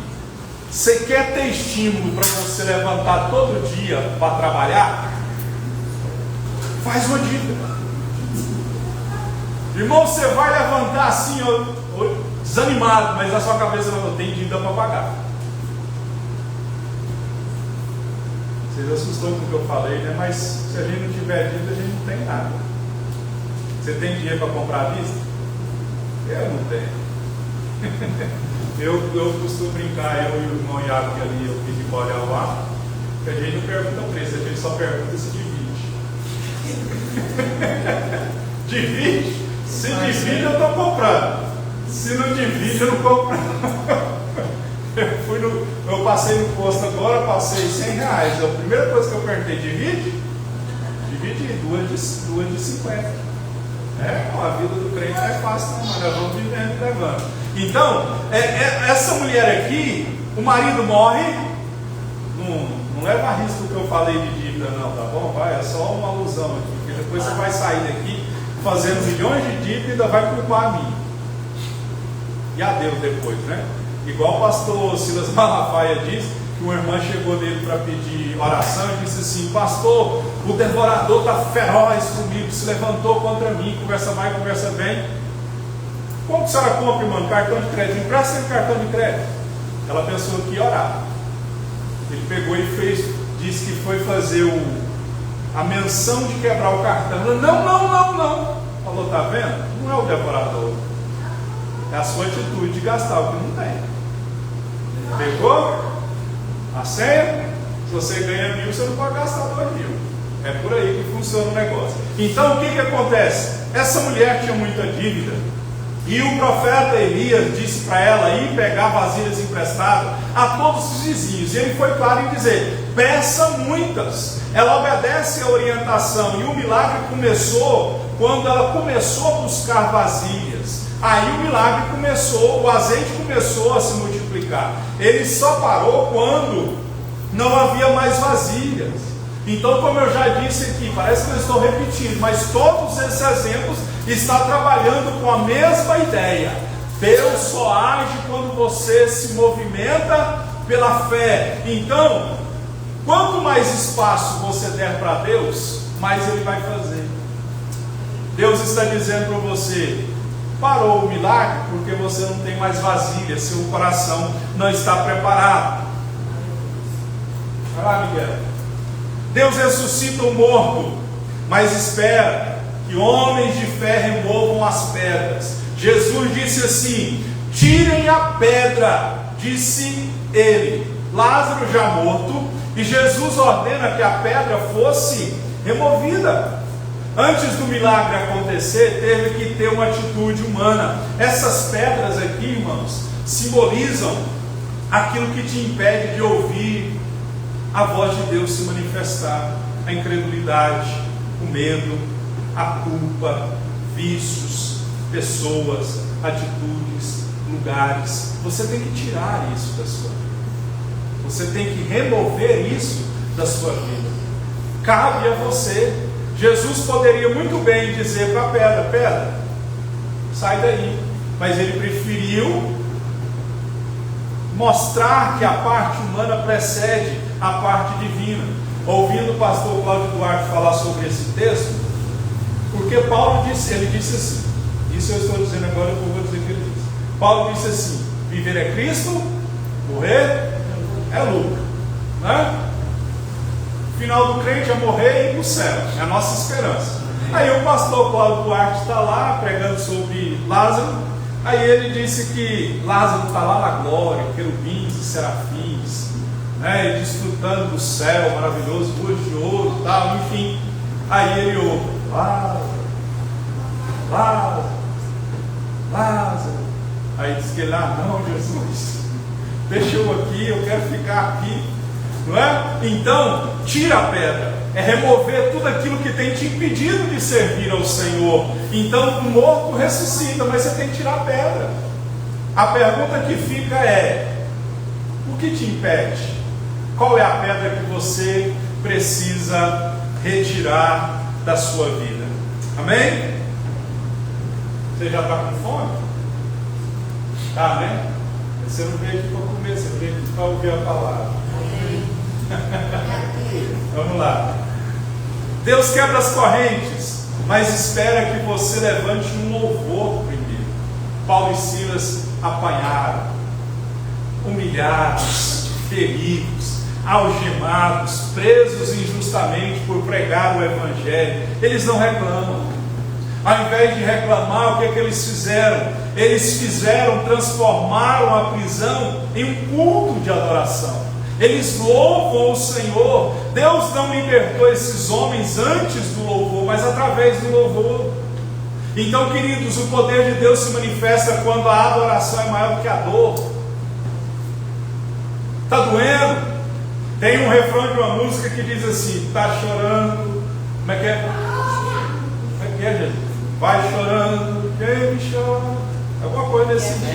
você quer ter estímulo para você levantar todo dia para trabalhar? Faz uma dívida. Irmão, você vai levantar assim, desanimado, mas na sua cabeça não tem dívida para pagar. Vocês assustou com o que eu falei, né? Mas se a gente não tiver dívida, a gente não tem nada. Você tem dinheiro para comprar à vista? Eu não tenho. eu costumo brincar, eu e o irmão Iago, que ali eu pedi para olhar lá, que a gente não pergunta o preço, a gente só pergunta se divide. Divide? Se divide, eu estou comprando. Se não divide, eu não compro. Eu passei no posto agora, passei R$100. A primeira coisa que eu perguntei: divide? Divide duas de 50. A vida do crente não é fácil, não, mas nós vamos vivendo e levando. Então, essa mulher aqui, o marido morre, não leva a risco o que eu falei de dívida, não, tá bom? É só uma alusão aqui, porque depois você vai sair daqui. fazendo milhões de dívidas e ainda vai culpar a mim. E a Deus depois, né? Igual o pastor Silas Malafaia diz, que uma irmã chegou nele para pedir oração e disse assim: pastor, o devorador está feroz comigo, se levantou contra mim, conversa vai, conversa bem. Como que a senhora compra, irmão, cartão de crédito? Empresta ele cartão de crédito. Ela pensou que ia orar. Ele pegou e disse que foi fazer a menção de quebrar o cartão. Ela, não. Falou, tá vendo? Não é o devorador, é a sua atitude de gastar o que não tem. Pegou? A senha? Se você ganha 1.000, você não pode gastar 2.000. É por aí que funciona o negócio. Então o que acontece? Essa mulher tinha muita dívida, e o profeta Elias disse para ela ir pegar vasilhas emprestadas a todos os vizinhos. E ele foi claro em dizer: peça muitas. Ela obedece a orientação, e o milagre começou quando ela começou a buscar vasilhas. Aí o milagre começou, o azeite começou a se multiplicar. Ele só parou quando não havia mais vasilhas. Então, como eu já disse aqui, parece que eu estou repetindo, mas todos esses exemplos estão trabalhando com a mesma ideia. Deus só age quando você se movimenta pela fé. Então, quanto mais espaço você der para Deus, mais Ele vai fazer. Deus está dizendo para você: parou o milagre porque você não tem mais vasilha, seu coração não está preparado. Vai lá, Miguel. Deus ressuscita o morto, mas espera que homens de fé removam as pedras. Jesus disse assim: tirem a pedra, disse ele. Lázaro já morto, e Jesus ordena que a pedra fosse removida. Antes do milagre acontecer, teve que ter uma atitude humana. Essas pedras aqui, irmãos, simbolizam aquilo que te impede de ouvir a voz de Deus se manifestar: a incredulidade, o medo, a culpa, vícios, pessoas, atitudes, lugares. Você tem que tirar isso da sua vida. Você tem que remover isso da sua vida. Cabe a você. Jesus poderia muito bem dizer para a pedra: pedra, sai daí. Mas ele preferiu mostrar que a parte humana precede a parte divina. Ouvindo o pastor Cláudio Duarte falar sobre esse texto, porque Paulo disse, ele disse assim, isso eu estou dizendo agora, eu vou dizer o que ele disse. Paulo disse assim: viver é Cristo, morrer é lucro, né? O final do crente é morrer e ir para o céu, é a nossa esperança. Aí o pastor Cláudio Duarte está lá pregando sobre Lázaro. Aí ele disse que Lázaro está lá na glória, querubins e serafins, né, e desfrutando do céu maravilhoso, ruas de ouro e tal, enfim. Aí ele ouve: Lázaro, Lázaro, Lázaro. Aí diz que ele: não, Jesus, deixa eu aqui, eu quero ficar aqui, não é? Então, tira a pedra, é remover tudo aquilo que tem te impedido de servir ao Senhor. Então, o morto ressuscita, mas você tem que tirar a pedra. A pergunta que fica é: o que te impede? Qual é a pedra que você precisa retirar da sua vida? Amém? Você já está com fome? Tá, né? Você não veio aqui para comer, você veio aqui para ouvir a palavra. Vamos lá. Deus quebra as correntes, mas espera que você levante um louvor primeiro. Paulo e Silas apanharam, humilhados, feridos, algemados, presos injustamente por pregar o Evangelho. Eles não reclamam. Ao invés de reclamar, o que é que eles fizeram? Eles transformaram a prisão em um culto de adoração. Eles louvam o Senhor. Deus não libertou esses homens antes do louvor, mas através do louvor. Então, queridos, o poder de Deus se manifesta quando a adoração é maior do que a dor. Está doendo? Tem um refrão de uma música que diz assim: está chorando. Como é que é? Como é que é, gente? Vai chorando quem chora. Alguma coisa desse tipo.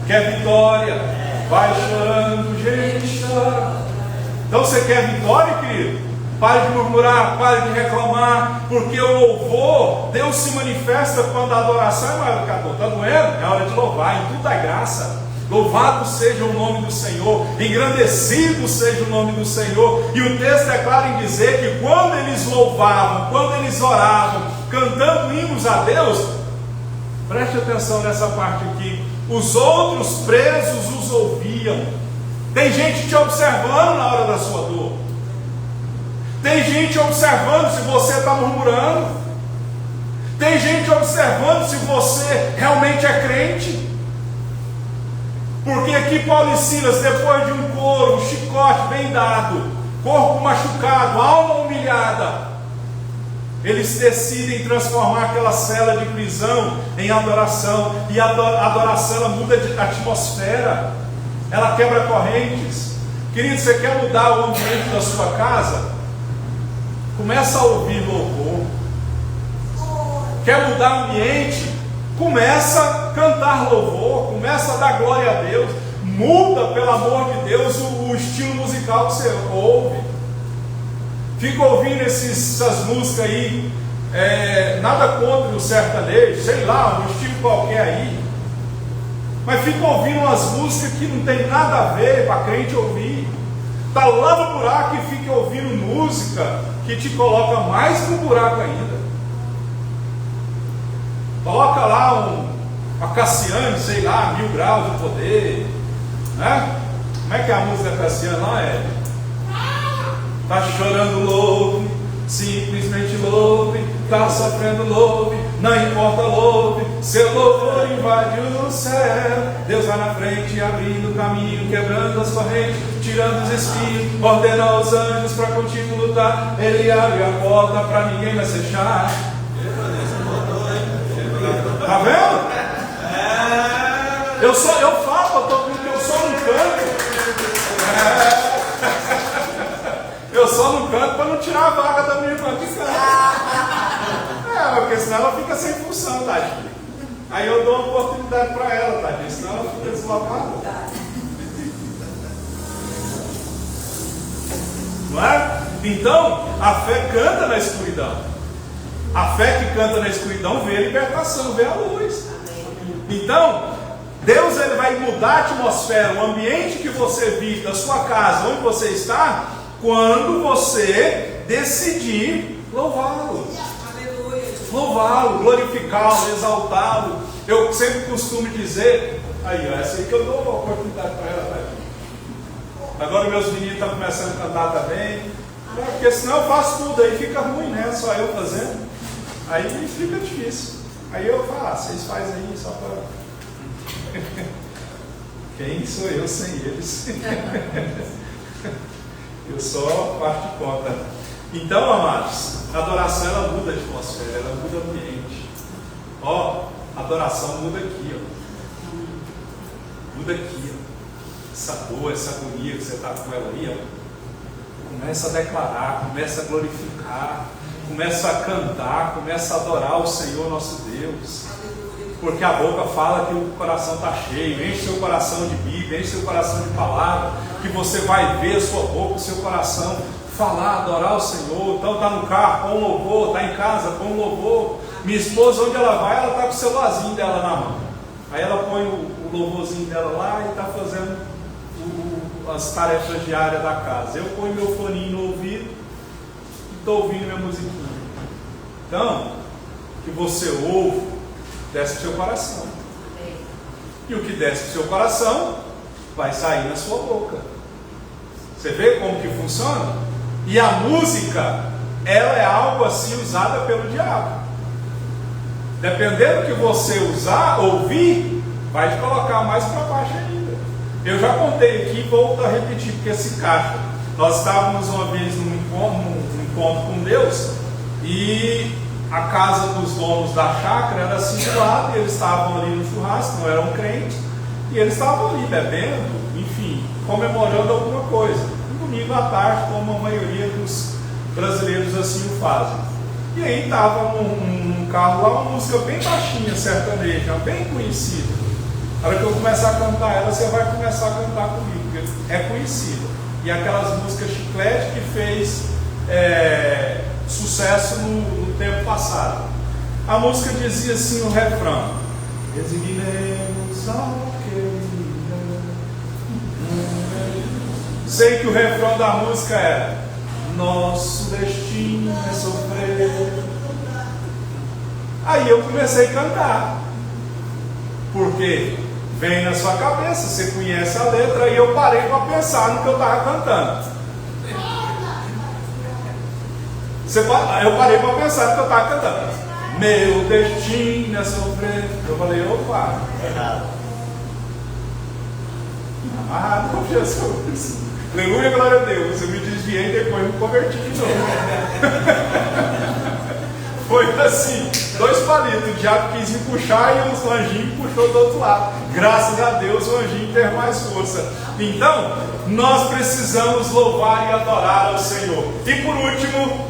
Quer vitória? Vai chorando, gente chora. Então você quer vitória, querido? Pare de murmurar, pare de reclamar, porque o louvor, Deus se manifesta quando a adoração é maior do que a dor. Está doendo? É hora de louvar, em tudo dá graça. Louvado seja o nome do Senhor, engrandecido seja o nome do Senhor. E o texto é claro em dizer que quando eles louvavam, quando eles oravam, cantando hinos a Deus, preste atenção nessa parte aqui, os outros presos os ouviam. Tem gente te observando na hora da sua dor. Tem gente observando se você está murmurando. Tem gente observando se você realmente é crente. Porque aqui Paulo e Silas, depois de um couro, um chicote bem dado, corpo machucado, alma humilhada, eles decidem transformar aquela cela de prisão em adoração. E a adoração, ela muda de atmosfera, ela quebra correntes. Querido, você quer mudar o ambiente da sua casa? Começa a ouvir louvor. Quer mudar o ambiente? Começa a cantar louvor, começa a dar glória a Deus. Muda, pelo amor de Deus, o estilo musical que você ouve. Fica ouvindo essas músicas aí, nada contra o sertanejo, sei lá, um estilo qualquer aí. Mas fica ouvindo umas músicas que não tem nada a ver para crente ouvir. Está lá no buraco e fica ouvindo música que te coloca mais no buraco ainda. Coloca lá uma Cassiane, sei lá, 1000 graus de poder, né? Como é que é a música da Cassiane lá? Tá chorando, louve, simplesmente louve, tá sofrendo, louve, não importa, louve, seu louvor invade o céu. Deus vai na frente, abrindo o caminho, quebrando as correntes, tirando os espinhos, ordena aos anjos para contigo lutar. Ele abre a porta para ninguém mais fechar. Tá vendo? Eu falo, porque eu só não canto. Eu só não canto para não tirar a vaga da minha irmã que canta. Porque senão ela fica sem função, tadinha. Aí eu dou uma oportunidade para ela, tadinha, senão ela fica deslocada. Não é? Então, a fé canta na escuridão. A fé que canta na escuridão vê a libertação, vê a luz. Então, Deus ele vai mudar a atmosfera, o ambiente que você vive, da sua casa, onde você está, quando você decidir louvá-lo. Louvá-lo, glorificá-lo, exaltá-lo. Eu sempre costumo dizer, aí, essa aí que eu dou uma oportunidade para ela, tá? Agora meus meninos estão começando a cantar também, porque senão eu faço tudo, aí fica ruim, né? Só eu fazendo. Aí fica difícil. Aí eu falo, vocês fazem aí só para... Quem sou eu sem eles? Eu só parto de conta. Então, amados, a adoração ela muda a atmosfera, ela muda o ambiente. Ó, a adoração muda aqui, ó. Muda aqui, ó. Essa dor, essa agonia que você está com ela aí, ó. Começa a declarar, começa a glorificar, começa a cantar, começa a adorar o Senhor nosso Deus. Porque a boca fala que o coração está cheio. Enche seu coração de Bíblia, enche seu coração de palavra, que você vai ver a sua boca, o seu coração falar, adorar o Senhor. Então está no carro, põe um louvor, está em casa, põe um louvor. Minha esposa, onde ela vai, ela está com o celularzinho dela na mão. Aí ela põe o louvorzinho dela lá e está fazendo as tarefas diárias da casa. Eu ponho meu foninho no ouvido e estou ouvindo minha musiquinha. Então, o que você ouve desce para o seu coração. E o que desce para o seu coração vai sair na sua boca. Você vê como que funciona? E a música, ela é algo assim usada pelo diabo. Dependendo do que você usar, ouvir, vai te colocar mais para baixo ainda. Eu já contei aqui, volto a repetir, porque esse caixa, nós estávamos uma vez num encontro com Deus, e a casa dos donos da chácara era assim do lado, e eles estavam ali no churrasco, não eram crentes, e eles estavam ali bebendo, enfim, comemorando alguma coisa. Um domingo à tarde, como a maioria dos brasileiros assim o fazem. E aí estava num carro lá, uma música bem baixinha, sertaneja, bem conhecida. Na hora que eu começar a cantar ela, você vai começar a cantar comigo, porque é conhecida. E aquelas músicas chiclete que fez sucesso no tempo passado. A música dizia assim no refrão: resignemos ao que. Sei que o refrão da música era: nosso destino é sofrer. Aí eu comecei a cantar, porque vem na sua cabeça, você conhece a letra, e eu parei para pensar no que eu estava cantando. Eu parei para pensar no que eu estava cantando. Meu destino é sofrer. Eu falei: opa, Errado. amarrado com Jesus. Aleluia, glória a Deus. Eu me desviei e depois me converti de novo. Foi assim, 2 palitos. O diabo quis me puxar e o anjinho puxou do outro lado. Graças a Deus o anjinho teve mais força. Então, nós precisamos louvar e adorar ao Senhor. E por último,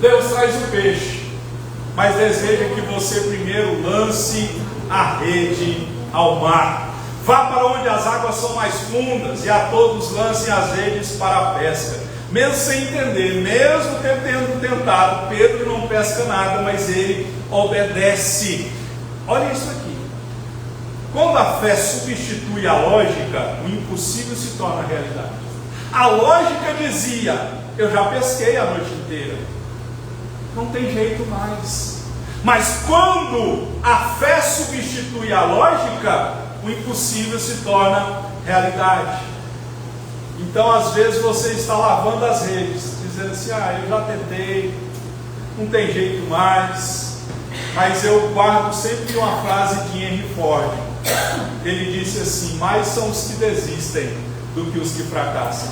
Deus traz o peixe, mas deseja que você primeiro lance a rede ao mar. Vá para onde as águas são mais fundas, e a todos lancem as redes para a pesca. Mesmo sem entender, mesmo tendo tentado, Pedro não pesca nada, mas ele obedece. Olha isso aqui. Quando a fé substitui a lógica, o impossível se torna realidade. A lógica dizia: eu já pesquei a noite inteira, não tem jeito mais. Mas quando a fé substitui a lógica, o impossível se torna realidade. Então, às vezes, você está lavando as redes, dizendo assim: eu já tentei, não tem jeito mais. Mas eu guardo sempre uma frase de Henry Ford. Ele disse assim: mais são os que desistem do que os que fracassam.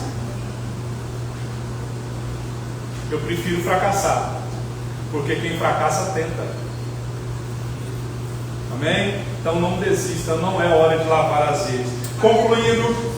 Eu prefiro fracassar, porque quem fracassa tenta. Amém? Então não desista, não é hora de lavar as redes. Concluindo,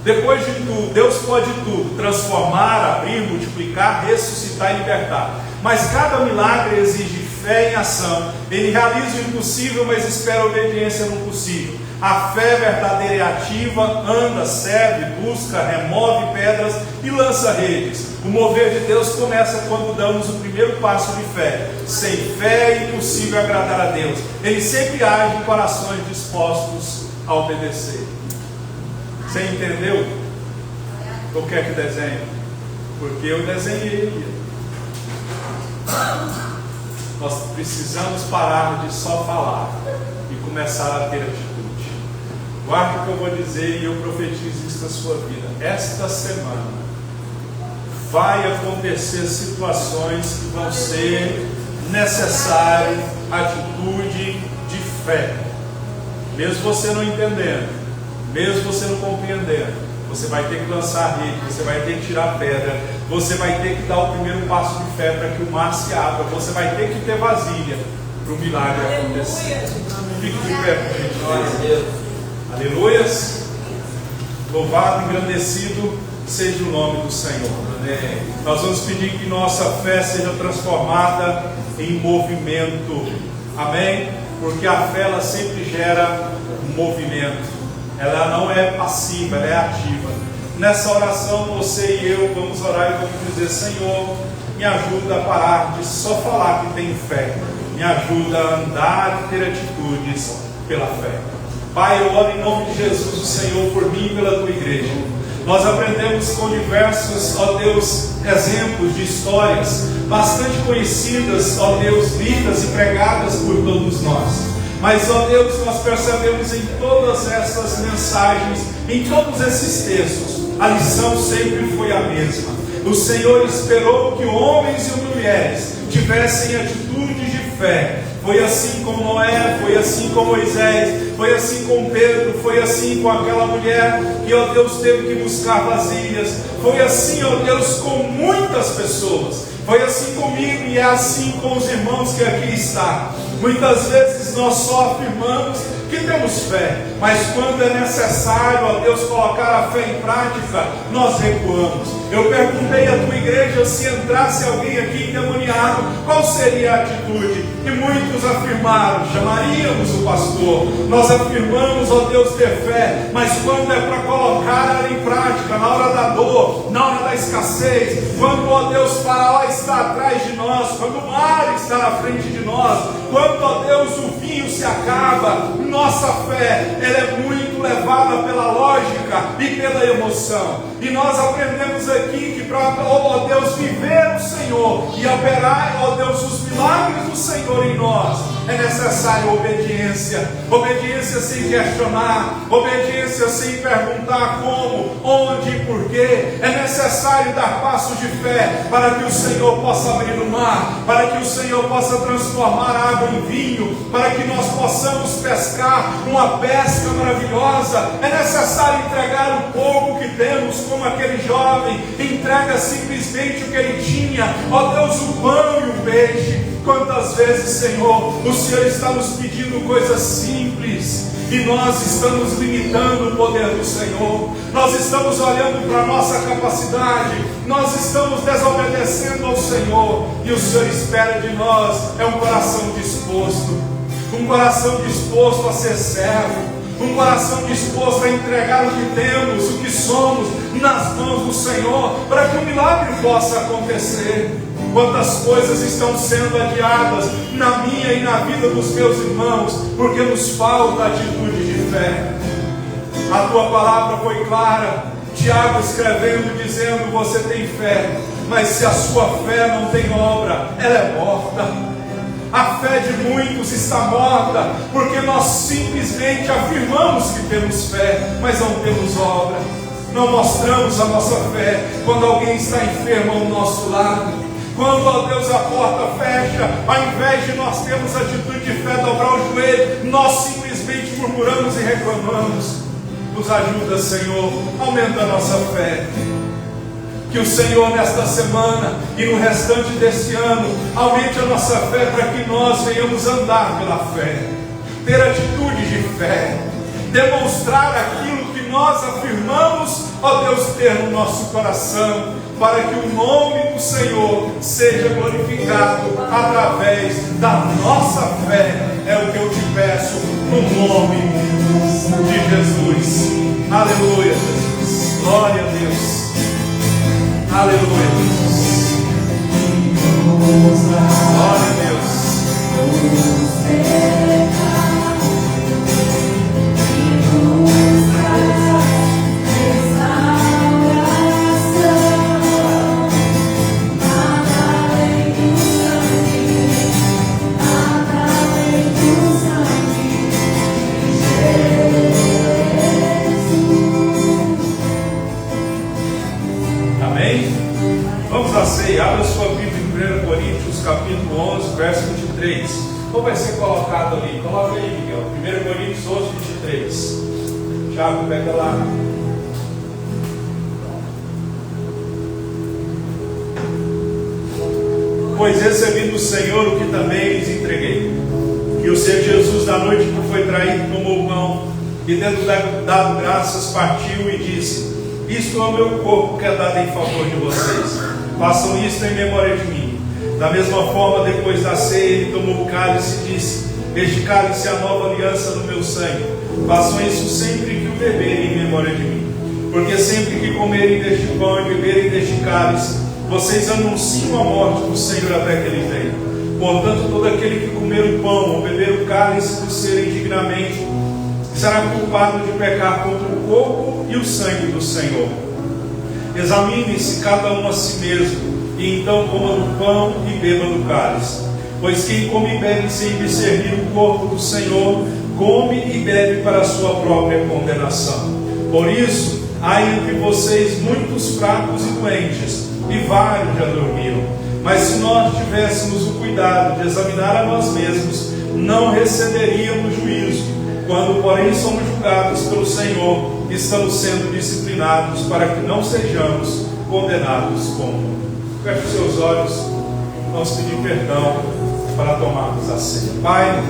depois de tudo, Deus pode tudo: transformar, abrir, multiplicar, ressuscitar e libertar. Mas cada milagre exige fé em ação. Ele realiza o impossível, mas espera obediência no possível. A fé verdadeira é ativa, anda, serve, busca, remove pedras e lança redes. O mover de Deus começa quando damos o primeiro passo de fé. Sem fé é impossível agradar a Deus. Ele sempre age em corações dispostos a obedecer. Você entendeu? Ou quer que desenhe? Porque eu desenhei. Nós precisamos parar de só falar e começar a ter atitude. Guarde o que eu vou dizer e eu profetizo isso na sua vida. Esta semana vai acontecer situações que vão ser necessárias atitude de fé. Mesmo você não entendendo, mesmo você não compreendendo, você vai ter que lançar a rede, você vai ter que tirar a pedra, você vai ter que dar o primeiro passo de fé para que o mar se abra, você vai ter que ter vasilha para o milagre acontecer. Fique de pé, gente. Aleluias. Louvado, engrandecido seja o nome do Senhor. Amém. Nós vamos pedir que nossa fé seja transformada em movimento. Amém? Porque a fé, ela sempre gera um movimento. Ela não é passiva, ela é ativa. Nessa oração, você e eu vamos orar e vamos dizer: Senhor, me ajuda a parar de só falar que tenho fé. Me ajuda a andar e ter atitudes pela fé. Pai, eu oro em nome de Jesus, o Senhor, por mim e pela tua igreja. Nós aprendemos com diversos, ó Deus, exemplos de histórias bastante conhecidas, ó Deus, lidas e pregadas por todos nós. Mas, ó Deus, nós percebemos em todas essas mensagens, em todos esses textos, a lição sempre foi a mesma. O Senhor esperou que homens e mulheres tivessem atitudes de fé. Foi assim com Noé, foi assim com Moisés, foi assim com Pedro, foi assim com aquela mulher que, ó Deus, teve que buscar vasilhas. Foi assim, ó Deus, com muitas pessoas. Foi assim comigo e é assim com os irmãos que aqui estão. Muitas vezes nós só afirmamos que temos fé, mas quando é necessário, ó Deus, colocar a fé em prática, nós recuamos. Eu perguntei à tua igreja se entrasse alguém aqui endemoniado, qual seria a atitude? E muitos afirmaram: chamaríamos o pastor. Nós afirmamos, ó Deus, ter fé, mas quando é para colocar ela em prática, na hora da dor, na hora da escassez, quando, ó Deus, o faraó está atrás de nós, quando o mar está na frente de nós, quando, ó Deus, o vinho se acaba, nossa fé, ela é muito levada pela lógica e pela emoção. E nós aprendemos aqui que para, ó Deus, viver o Senhor e operar, ó Deus, os milagres do Senhor em nós, é necessária obediência. Obediência sem questionar, obediência sem perguntar como, onde e porquê. É necessário dar passos de fé para que o Senhor possa abrir o mar, para que o Senhor possa transformar a água em vinho, para que nós possamos pescar uma pesca maravilhosa. É necessário entregar o pouco que temos, como aquele jovem entrega simplesmente o que ele tinha, ó Deus, o pão e o peixe. Quantas vezes, Senhor, o Senhor está nos pedindo coisas simples e nós estamos limitando o poder do Senhor, nós estamos olhando para a nossa capacidade, nós estamos desobedecendo ao Senhor, e o Senhor espera de nós um coração disposto a ser servo, um coração disposto a entregar o que temos, o que somos, nas mãos do Senhor, para que o milagre possa acontecer. Quantas coisas estão sendo adiadas na minha e na vida dos meus irmãos, porque nos falta atitude de fé. A tua palavra foi clara, Tiago escrevendo, dizendo: você tem fé, mas se a sua fé não tem obra, ela é morta. A fé de muitos está morta, porque nós simplesmente afirmamos que temos fé, mas não temos obra. Não mostramos a nossa fé quando alguém está enfermo ao nosso lado. Quando, ó Deus, a porta fecha, ao invés de nós termos atitude de fé, dobrar o joelho, nós simplesmente murmuramos e reclamamos. Nos ajuda, Senhor, aumenta a nossa fé. Que o Senhor, nesta semana e no restante deste ano, aumente a nossa fé para que nós venhamos andar pela fé, ter atitude de fé, demonstrar aquilo que nós afirmamos, ó Deus, ter no nosso coração, para que o nome do Senhor seja glorificado através da nossa fé. É o que eu te peço, no nome de Jesus. Aleluia, Jesus. Glória a Deus. Aleluia, Jesus. Glória a Deus. Abra sua Bíblia em 1 Coríntios, capítulo 11, verso 23. Ou vai ser colocado ali? Coloca aí, Miguel. 1 Coríntios 11, 23. Tiago, pega lá. Pois recebi do Senhor o que também lhes entreguei, que o Senhor Jesus, na noite que foi traído, tomou o pão e, tendo dado graças, partiu e disse: isto é o meu corpo que é dado em favor de vocês. Façam isto em memória de mim. Da mesma forma, depois da ceia, ele tomou o cálice e disse: este cálice é a nova aliança no meu sangue. Façam isso sempre que o beberem em memória de mim. Porque sempre que comerem deste pão e beberem deste cálice, vocês anunciam a morte do Senhor até que ele venha. Portanto, todo aquele que comer o pão ou beber o cálice do Senhor indignamente será culpado de pecar contra o corpo e o sangue do Senhor. Examine-se cada um a si mesmo, e então coma do pão e beba do cálice. Pois quem come e bebe sem discernir o corpo do Senhor, come e bebe para a sua própria condenação. Por isso, há entre vocês muitos fracos e doentes, e vários já dormiram. Mas se nós tivéssemos o cuidado de examinar a nós mesmos, não receberíamos juízo. Quando, porém, somos julgados pelo Senhor, estamos sendo disciplinados para que não sejamos condenados com o mundo. Feche os seus olhos, vamos pedir perdão para tomarmos a ceia. Pai,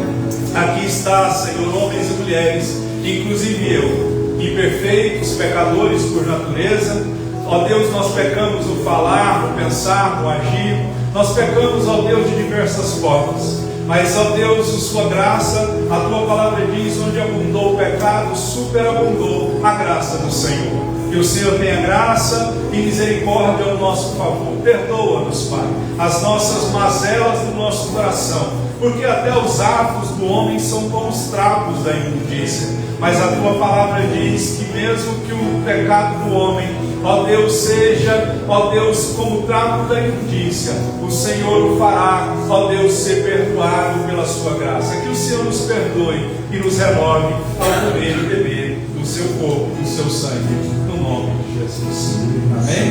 aqui está, Senhor, homens e mulheres, inclusive eu, imperfeitos, pecadores por natureza. Ó Deus, nós pecamos no falar, no pensar, no agir. Nós pecamos, ó Deus, de diversas formas. Mas, ó Deus, sua graça, a tua palavra diz: onde abundou o pecado, superabundou a graça do Senhor. Que o Senhor tenha graça e misericórdia ao nosso favor. Perdoa-nos, Pai, as nossas mazelas do nosso coração, porque até os atos do homem são como os trapos da imundícia. Mas a tua palavra diz que mesmo que o pecado do homem, ó Deus, seja, ó Deus, como o trapo da imundícia, o Senhor o fará, ó Deus, ser perdoado pela sua graça. Que o Senhor nos perdoe e nos renove ao comer e beber do seu corpo, do seu sangue, no nome de Jesus. Amém?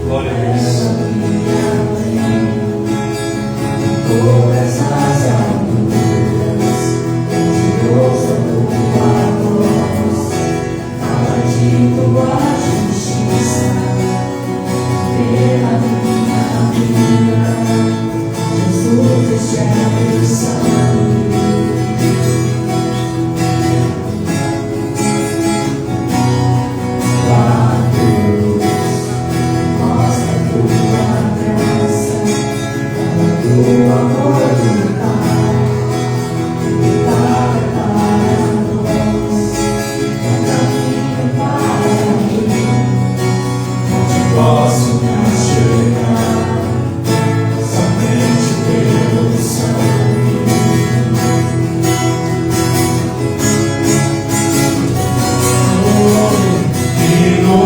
Glória a Deus. Todas as alturas, onde ouça tua voz, fala de tua justiça, pela minha vida, Jesus, este é teu sangue. O amor do Pai, para nós, é caminho para mim, onde posso me chegar, somente pelo sangue. Que nos lava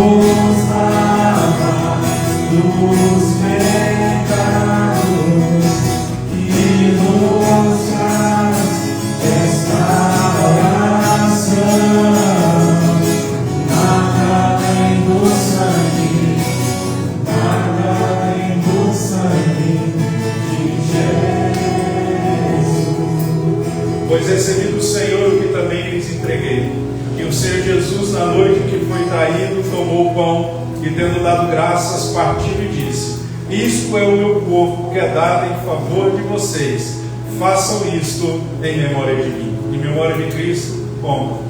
dos pecados, pois recebi do Senhor o que também lhes entreguei, que o Senhor Jesus, na noite que foi traído, tomou o pão e, tendo dado graças, partiu e disse: isto é o meu corpo, que é dado em favor de vocês. Façam isto em memória de mim. Em memória de Cristo, como?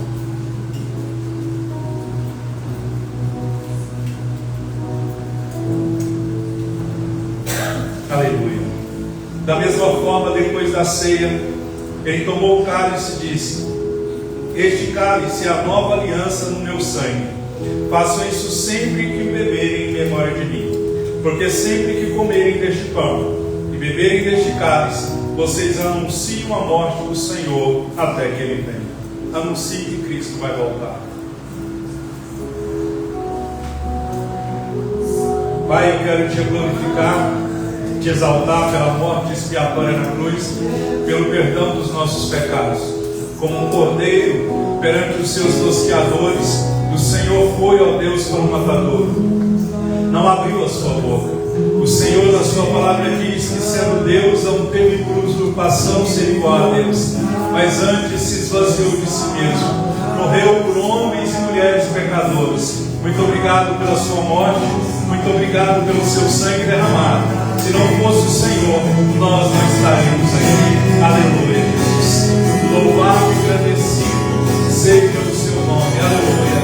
Aleluia. Da mesma forma, depois da ceia, ele tomou o cálice e disse: este cálice é a nova aliança no meu sangue. Façam isso sempre que beberem em memória de mim. Porque sempre que comerem deste pão e beberem deste cálice, vocês anunciam a morte do Senhor até que Ele venha. Anuncie que Cristo vai voltar. Pai, eu quero te glorificar, te exaltar pela morte expiatória na cruz, pelo perdão dos nossos pecados. Como um cordeiro perante os seus tosqueadores, o Senhor foi, ó Deus, como um matador. Não abriu a sua boca. O Senhor, na sua palavra, diz que, sendo Deus, não teve por usurpação ser igual a Deus, mas antes se esvaziou de si mesmo, morreu por homens e mulheres pecadores. Muito obrigado pela sua morte, muito obrigado pelo seu sangue derramado. Se não fosse o Senhor, nós não estaríamos aqui. Aleluia, Jesus. Louvado e agradecido seja o seu nome. Aleluia.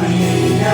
Minha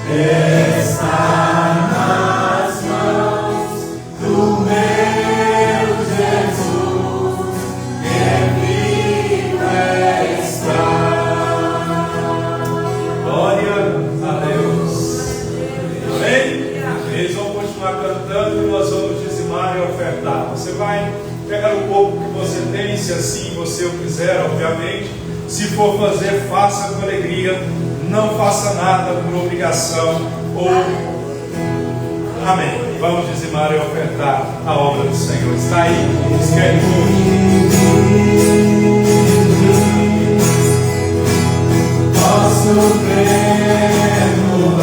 está nas mãos do meu Jesus, que vivo está. Glória a Deus. Amém? Eles vão continuar cantando e nós vamos dizimar e ofertar. Você vai pegar o pouco que você tem, se assim você o quiser, obviamente. Se for fazer, faça com alegria. Não faça nada por obrigação ou... Amém. Vamos dizimar e ofertar a obra do Senhor. Está aí, escreve Posso crer no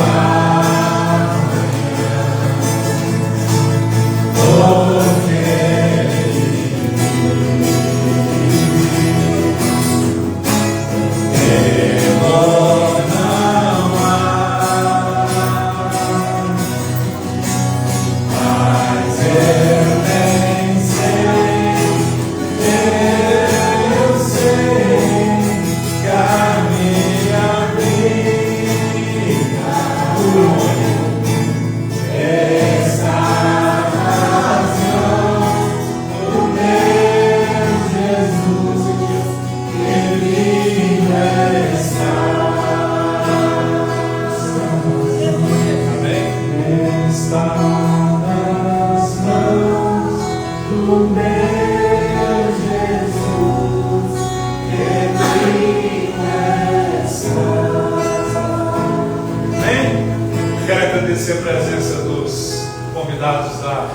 agradecer a presença dos convidados da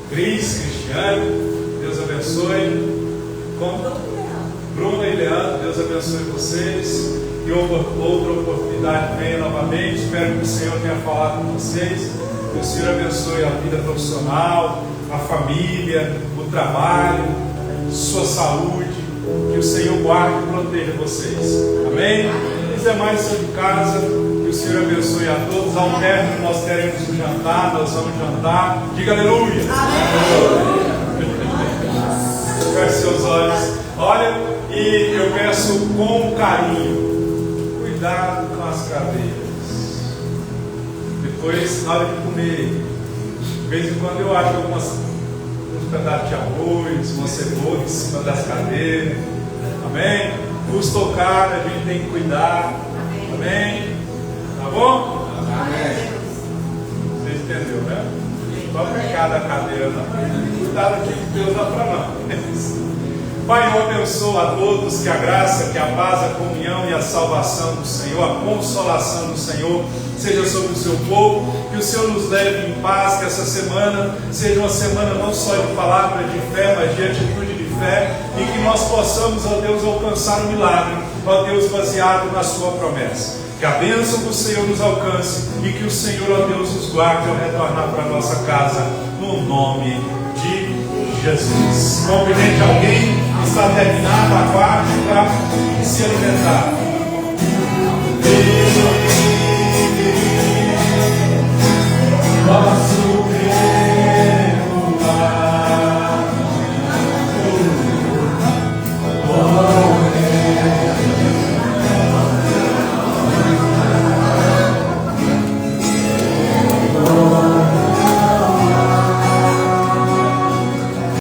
Cris, Cristiane, Deus abençoe. Bruna e Leandro, Deus abençoe vocês. E outra oportunidade venha novamente. Espero que o Senhor tenha falado com vocês. Que o Senhor abençoe a vida profissional, a família, o trabalho, sua saúde. Que o Senhor guarde e proteja vocês. Amém? Os demais são de casa. Que o Senhor abençoe a todos. Ao término nós teremos um jantar. Nós vamos jantar. Diga aleluia. Feche seus olhos. Olha, e eu peço com carinho, cuidado com as cadeiras. Depois, na hora de comer, de vez em quando eu acho uns pedaços de arroz, uma cebola em cima das cadeiras. Amém? Custa caro, a gente tem que cuidar. Amém? Tá bom? Amém. Você entendeu, né? Não vai pegar da cadeira, não. Cuidado aqui que Deus dá para nós. Pai, eu abençoo a todos, que a graça, que a paz, a comunhão e a salvação do Senhor, a consolação do Senhor seja sobre o seu povo, que o Senhor nos leve em paz, que essa semana seja uma semana não só de palavra de fé, mas de atitude de fé, e que nós possamos, ó Deus, alcançar um milagre, ó Deus, baseado na sua promessa. Que a bênção do Senhor nos alcance e que o Senhor, ó Deus, nos guarde ao retornar para a nossa casa, no nome de Jesus. Convidente alguém, está terminado, aguarde para se alimentar.